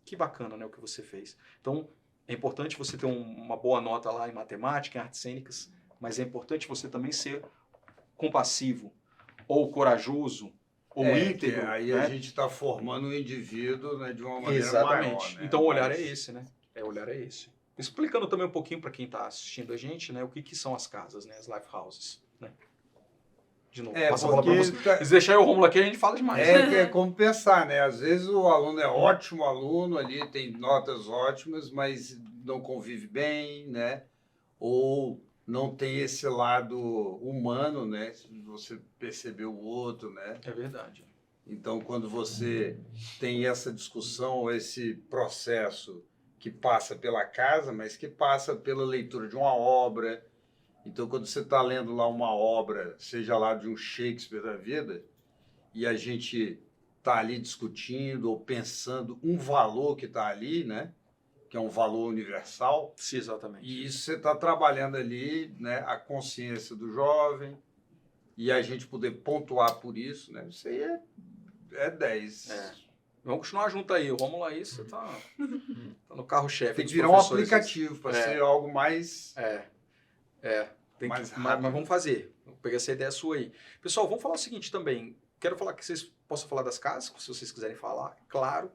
que bacana, né, o que você fez. Então, é importante você ter uma boa nota lá em matemática, em artes cênicas, mas é importante você também ser compassivo, ou corajoso, ou íntegro. Aí né? a gente está formando o indivíduo, né, de uma maneira Exatamente. maior. Né? Então o olhar é esse, né? O olhar é esse. Explicando também um pouquinho para quem está assistindo a gente, né, o que são as casas, né, as life houses, né? De novo, passa a bola para você. porque Se deixar eu o Rômulo aqui, a gente fala demais. é como pensar, né? Às vezes o aluno é ótimo aluno ali, tem notas ótimas, mas não convive bem, né? Ou não tem esse lado humano, né? Você perceber o outro, né? É verdade. Então, quando você tem essa discussão, esse processo que passa pela casa, mas que passa pela leitura de uma obra. Então, quando você está lendo lá uma obra, seja lá de um Shakespeare da vida, e a gente está ali discutindo ou pensando um valor que está ali, né? Que é um valor universal, Sim, exatamente. e isso você está trabalhando ali, né? A consciência do jovem, e a gente poder pontuar por isso, né? Isso aí é 10. Vamos continuar junto aí. O Rômulo aí, você tá no carro-chefe. Tem que dos virar um professores. aplicativo para ser algo mais... Tem Mais que, rápido. mas vamos fazer. Vou pegar essa ideia sua aí. Pessoal, vamos falar o seguinte também. Quero falar que vocês possam falar das casas, se vocês quiserem falar, claro.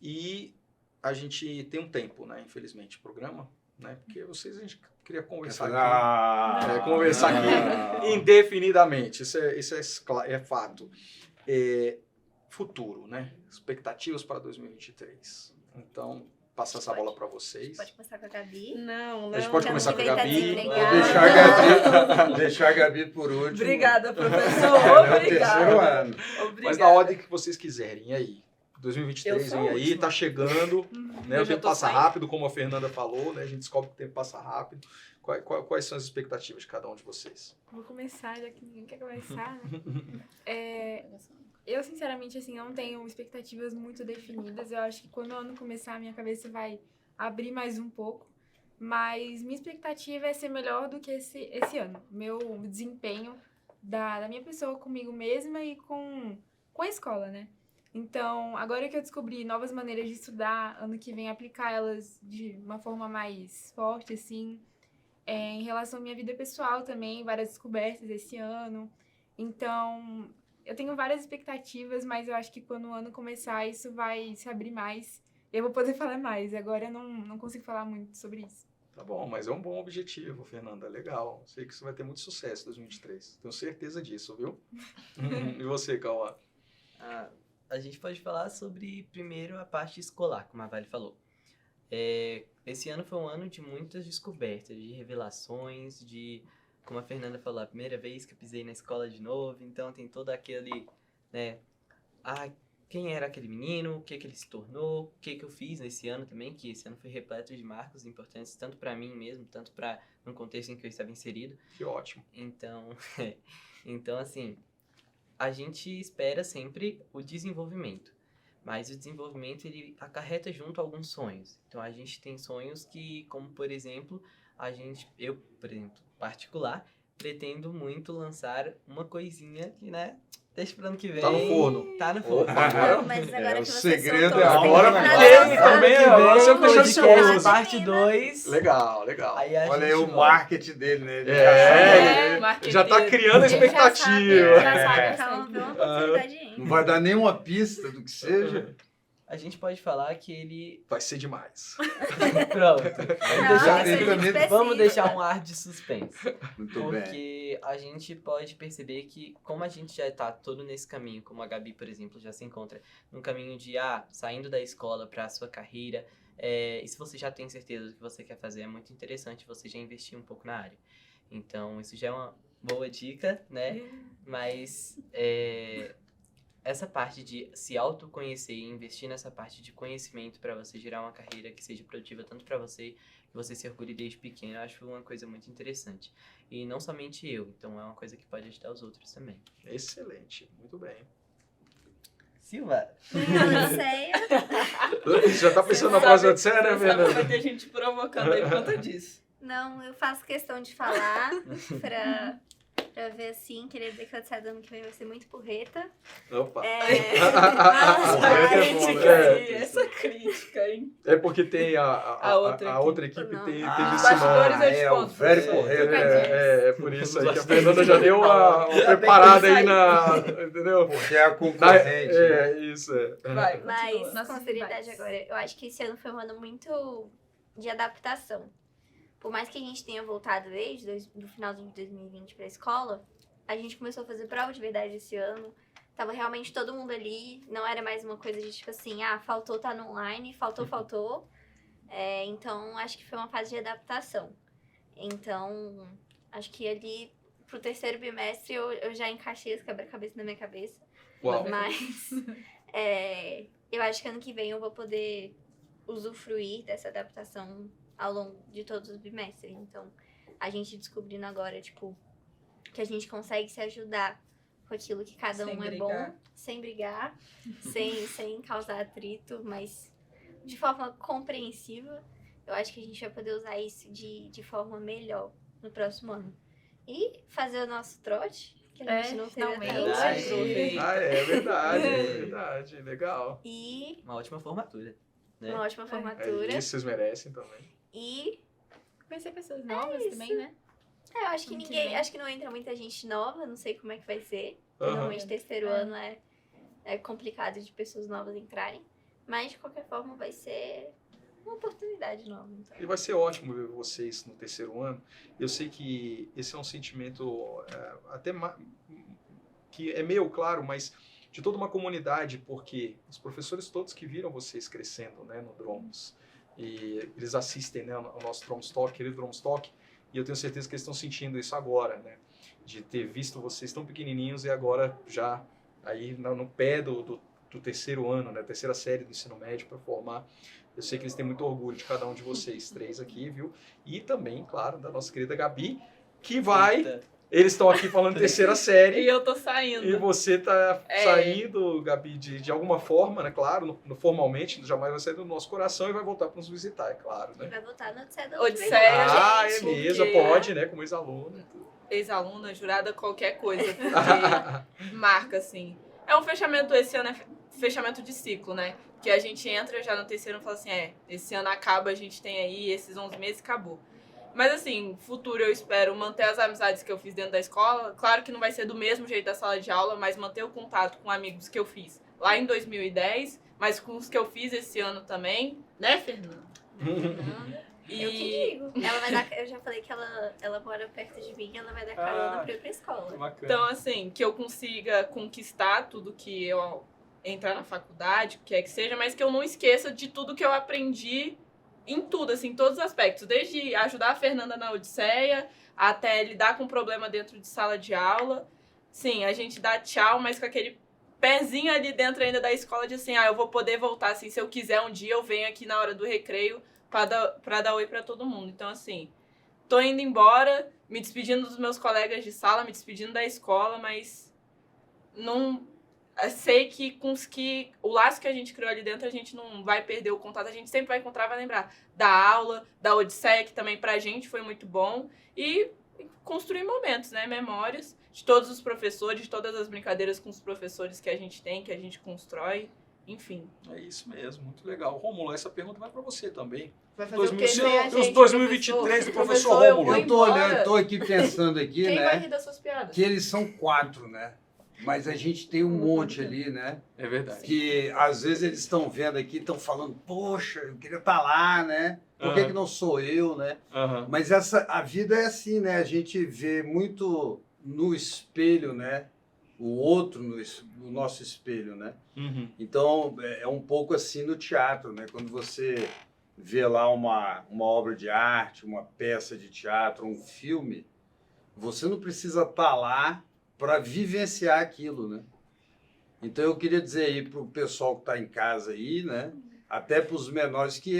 E a gente tem um tempo, né? Infelizmente, o programa, né? Porque vocês a gente queria conversar aqui. Conversar aqui indefinidamente. Isso é fato. Futuro, né? Expectativas para 2023. Então, passar essa bola para vocês. Pode começar com a Gabi. Não, A gente pode começar com a Gabi. Vou deixar a Gabi por último. Obrigada, professor. É o terceiro Obrigada. ano. Obrigada. Mas na ordem que vocês quiserem. E aí? Eu 2023 sou vem a aí, última. tá chegando. Né? Eu O já tempo tô passa saindo. rápido, como a Fernanda falou, né? A gente descobre que o tempo passa rápido. Quais são as expectativas de cada um de vocês? Vou começar, já que ninguém quer começar, né? Eu, sinceramente, assim, não tenho expectativas muito definidas. Eu acho que quando o ano começar, a minha cabeça vai abrir mais um pouco. Mas minha expectativa é ser melhor do que esse ano. Meu desempenho da minha pessoa comigo mesma e com a escola, né? Então, agora que eu descobri novas maneiras de estudar, ano que vem aplicar elas de uma forma mais forte, assim. Em relação à minha vida pessoal também, várias descobertas esse ano. Então, eu tenho várias expectativas, mas eu acho que quando o ano começar, isso vai se abrir mais. Eu vou poder falar mais. Agora eu não consigo falar muito sobre isso. Tá bom, mas é um bom objetivo, Fernanda. Legal. Sei que você vai ter muito sucesso em 2023. Tenho certeza disso, viu? E você, Cauã? A gente pode falar sobre, primeiro, a parte escolar, como a Vale falou. Esse ano foi um ano de muitas descobertas, de revelações, como a Fernanda falou, a primeira vez que eu pisei na escola de novo, então tem todo aquele, né, quem era aquele menino, o que ele se tornou, o que eu fiz nesse ano também, que esse ano foi repleto de marcos importantes, tanto para mim mesmo, tanto para no contexto em que eu estava inserido. Que ótimo. Então, assim, a gente espera sempre o desenvolvimento. Mas o desenvolvimento, ele acarreta junto alguns sonhos. Então, a gente tem sonhos que, como, por exemplo, eu, por exemplo, particular, pretendo muito lançar uma coisinha que, né, deixa pro ano que vem. Tá no forno. Tá no forno. Agora- Mas agora o que você segredo soltou, é você agora, tem que mas falar tem só. também, agora você ficou podcast, ansioso. parte 2. Legal, legal. Aí a Olha aí gente o marketing dele, né? Ele Já tá marqueteiro. criando a Ele já sabe, expectativa. já sabe, calma, deu uma possibilidade aí. não vai dar nenhuma pista do que seja. A gente pode falar que ele... Vai ser demais. Pronto. Não, ele isso a gente também- Vamos precisa. deixar um ar de suspense. Muito bem. Porque a gente pode perceber que, como a gente já tá todo nesse caminho, como a Gabi, por exemplo, já se encontra num caminho de, saindo da escola para a sua carreira, e se você já tem certeza do que você quer fazer, é muito interessante você já investir um pouco na área. Então, isso já é uma boa dica, né? Mas essa parte de se autoconhecer e investir nessa parte de conhecimento para você gerar uma carreira que seja produtiva tanto para você, que você se orgulhe desde pequeno, eu acho uma coisa muito interessante. E não somente eu, então é uma coisa que pode ajudar os outros também. Excelente, muito bem. Silva! Odisseia. Você já tá pensando na Você próxima sabe- série, né, você sabe que vai Fernanda? ter gente provocando aí por conta disso. Não, eu faço questão de falar pra ver assim. Queria dizer que a Odisseia do ano que vem vai ser muito porreta. Opa. Essa é bom, crítica né? aí, essa crítica, hein? É porque tem A outra equipe Não. teve Ah, esse bastidores nome. eu te é, conto, o velho professor. porreiro. É por isso aí que a Bastidores. Fernanda já deu uma Já preparada tem que aí na... Entendeu? Porque é a concorrente. Isso, é. Vai, Mas, continua. Nossas com seriedade rivais. agora, eu acho que esse ano foi um ano muito de adaptação. Por mais que a gente tenha voltado desde do finalzinho de 2020 pra escola, a gente começou a fazer prova de verdade esse ano. Tava realmente todo mundo ali, não era mais uma coisa de tipo assim, faltou tá no online, faltou. Então, acho que foi uma fase de adaptação. Então, acho que ali pro terceiro bimestre eu já encaixei os quebra-cabeça na minha cabeça. Uau. Mas eu acho que ano que vem eu vou poder usufruir dessa adaptação ao longo de todos os bimestres. Então, a gente descobrindo agora, tipo, que a gente consegue se ajudar com aquilo que cada Sem um é brigar. bom, sem brigar, sem causar atrito, mas de forma compreensiva. Eu acho que a gente vai poder usar isso de forma melhor no próximo ano. E fazer o nosso trote, que a gente não teve até finalmente. hoje. É verdade, legal. E Uma ótima formatura, né? uma ótima formatura. Isso vocês merecem também. E Conhecer pessoas novas também, né? Eu acho que Ano que ninguém, vem. acho que não entra muita gente nova, não sei como é que vai ser. Aham. Normalmente terceiro ano é complicado de pessoas novas entrarem. Mas de qualquer forma vai ser uma oportunidade nova. Então. E vai ser ótimo ver vocês no terceiro ano. Eu sei que esse é um sentimento até que é meu, claro, mas de toda uma comunidade, porque os professores todos que viram vocês crescendo, né, no Dromos, e eles assistem, né, ao nosso Dromos Talk, querido Dromos Talk, e eu tenho certeza que eles estão sentindo isso agora, né, de ter visto vocês tão pequenininhos e agora já aí no pé do terceiro ano, né, terceira série do ensino médio para formar. Eu sei que eles têm muito orgulho de cada um de vocês três aqui, viu? E também, claro, da nossa querida Gabi, que vai... Eita. Eles estão aqui falando terceira série. E eu tô saindo. E você tá É. saindo, Gabi, de alguma forma, né? Claro, formalmente, jamais vai sair do nosso coração e vai voltar para nos visitar, é claro, E né? vai voltar no Odisseia da Odisseia, Ah, gente, é mesmo, porque- pode, né? Como ex-aluna. Ex-aluna, jurada, qualquer coisa. Porque marca, assim. É um fechamento, esse ano é fechamento de ciclo, né? Que a gente entra já no terceiro e fala assim, esse ano acaba, a gente tem aí esses 11 meses, acabou. Mas assim, futuro eu espero manter as amizades que eu fiz dentro da escola. Claro que não vai ser do mesmo jeito da sala de aula, mas manter o contato com amigos que eu fiz lá em 2010, mas com os que eu fiz esse ano também. Né, Fernanda? Eu que digo. Ela vai dar, eu já falei que ela mora perto de mim, ela vai dar carona pra eu ir pra escola. Bacana. Então, assim, que eu consiga conquistar tudo que eu entrar na faculdade, o que é que seja, mas que eu não esqueça de tudo que eu aprendi em tudo, assim, em todos os aspectos. Desde ajudar a Fernanda na Odisseia, até lidar com problema dentro de sala de aula. Sim, a gente dá tchau, mas com aquele pezinho ali dentro ainda da escola de assim, eu vou poder voltar, assim, se eu quiser um dia eu venho aqui na hora do recreio pra dar oi pra todo mundo. Então, assim, tô indo embora, me despedindo dos meus colegas de sala, me despedindo da escola, mas não... Eu sei que com o laço que a gente criou ali dentro, a gente não vai perder o contato, a gente sempre vai encontrar, vai lembrar da aula, da Odisseia, que também pra gente foi muito bom, e construir momentos, né, memórias de todos os professores, de todas as brincadeiras com os professores que a gente tem, que a gente constrói, enfim. É isso mesmo, muito legal. Rômulo, essa pergunta vai para você também. Vai fazer o quê 2000, sem a os gente, 2023 do professor eu Rômulo. vou Eu tô embora. olhando, tô aqui pensando aqui, Quem vai né? rir das suas piadas? Que eles são 4, né? Mas a gente tem um monte ali, né? É verdade. Que às vezes eles estão vendo aqui, estão falando, poxa, eu queria estar lá, né? Por que, Aham. que não sou eu, né? Aham. Mas a vida é assim, né? A gente vê muito no espelho, né? O outro no nosso espelho, né? Uhum. Então, é um pouco assim no teatro, né? Quando você vê lá uma obra de arte, uma peça de teatro, um filme, você não precisa estar lá para vivenciar aquilo, né? Então, eu queria dizer aí para o pessoal que está em casa aí, né? Até para os menores que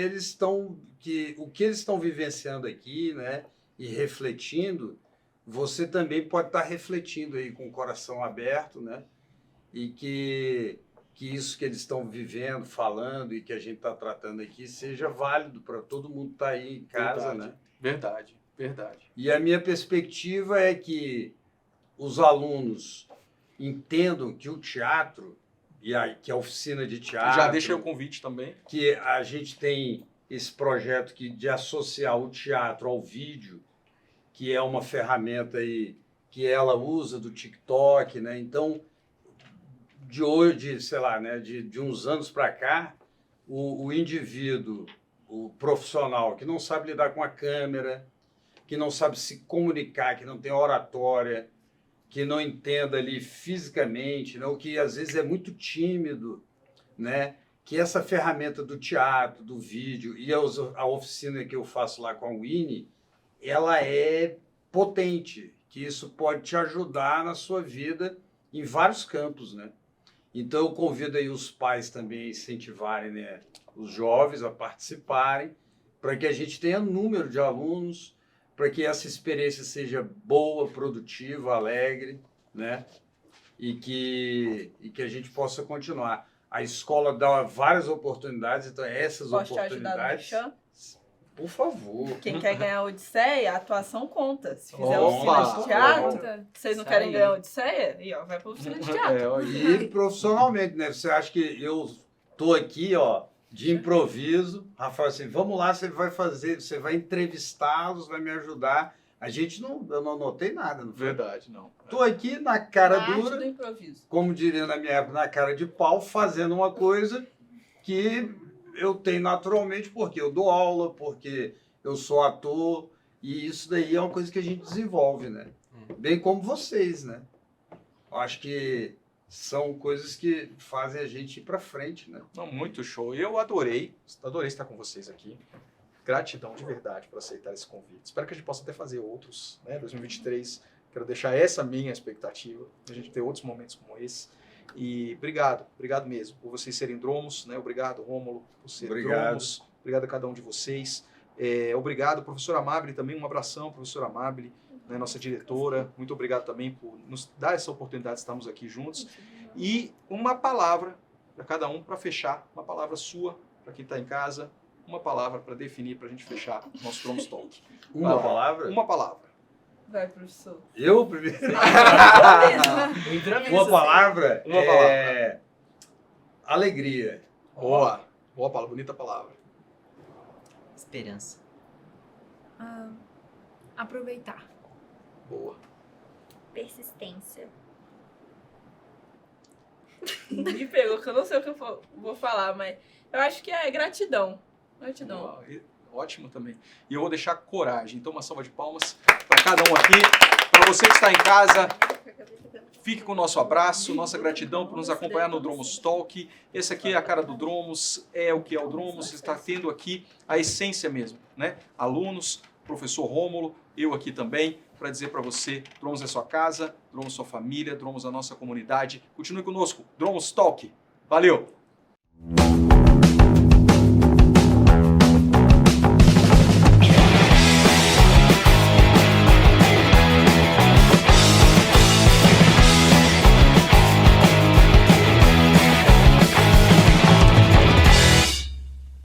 o que eles estão vivenciando aqui, né? E refletindo, você também pode estar refletindo aí com o coração aberto, né? E que isso que eles estão vivendo, falando e que a gente está tratando aqui seja válido para todo mundo que está aí em casa, Verdade. né? Verdade, verdade. E a minha perspectiva é que os alunos entendam que o teatro, que a oficina de teatro... Já deixei o convite também. Que a gente tem esse projeto de associar o teatro ao vídeo, que é uma ferramenta aí que ela usa do TikTok, né? Então, de hoje, sei lá, né? de uns anos para cá, o indivíduo, o profissional que não sabe lidar com a câmera, que não sabe se comunicar, que não tem oratória, que não entenda ali fisicamente, né? O que às vezes é muito tímido, né? Que essa ferramenta do teatro, do vídeo e a oficina que eu faço lá com a Winnie, ela é potente, que isso pode te ajudar na sua vida em vários campos, né? Então eu convido aí os pais também a incentivarem, né, os jovens a participarem, para que a gente tenha número de alunos, para que essa experiência seja boa, produtiva, alegre, né? E que a gente possa continuar. A escola dá várias oportunidades, então essas Posso te ajudar no oportunidades... merchan? Por favor. Quem quer ganhar a Odisseia, a atuação conta. Se fizer Opa! oficina de teatro, Conta. vocês não Isso querem aí. ganhar a Odisseia? E ó, vai pra oficina de teatro. É, olha. E profissionalmente, né? Você acha que eu tô aqui, ó, de improviso, Rafael, assim, vamos lá, você vai entrevistá-los, vai me ajudar, Eu não anotei nada. Não foi? Verdade, não. Tô aqui na cara A arte dura, do improviso. como diria na minha época, na cara de pau, fazendo uma coisa que eu tenho naturalmente, porque eu dou aula, porque eu sou ator, e isso daí é uma coisa que a gente desenvolve, né? Bem como vocês, né? Eu acho que são coisas que fazem a gente ir para frente, né? Não, muito show. Eu adorei estar com vocês aqui. Gratidão de verdade por aceitar esse convite. Espero que a gente possa até fazer outros, né? 2023, quero deixar essa minha expectativa, a gente ter outros momentos como esse. E obrigado mesmo por vocês serem dromos, né? Obrigado, Rômulo, por serem dromos. Obrigado a cada um de vocês. Obrigado, professora Amabile, também um abração, professora Amabile, né? Nossa diretora. Muito obrigado também por nos dar essa oportunidade de estarmos aqui juntos. E uma palavra para cada um, para fechar, uma palavra sua, para quem está em casa, uma palavra para definir, para a gente fechar o nosso Dromos Talk. Uma palavra? Uma palavra. Vai, professor. Eu primeiro? O improviso. Uma palavra? Uma palavra. Alegria. Boa. Boa palavra, bonita palavra. Esperança. Aproveitar. Boa. Persistência. Me pegou, que eu não sei o que eu vou falar, mas eu acho que é gratidão. Gratidão. Boa. Ótimo também. E eu vou deixar coragem. Então, uma salva de palmas para cada um aqui. Para você que está em casa, fique com o nosso abraço, nossa gratidão por nos acompanhar no Dromos Talk. Esse aqui é a cara do Dromos, é o que é o Dromos, está tendo aqui a essência mesmo, né? Alunos, professor Rômulo, eu aqui também, para dizer para você, Dromos é sua casa, Dromos sua família, Dromos a nossa comunidade. Continue conosco, Dromos Talk. Valeu!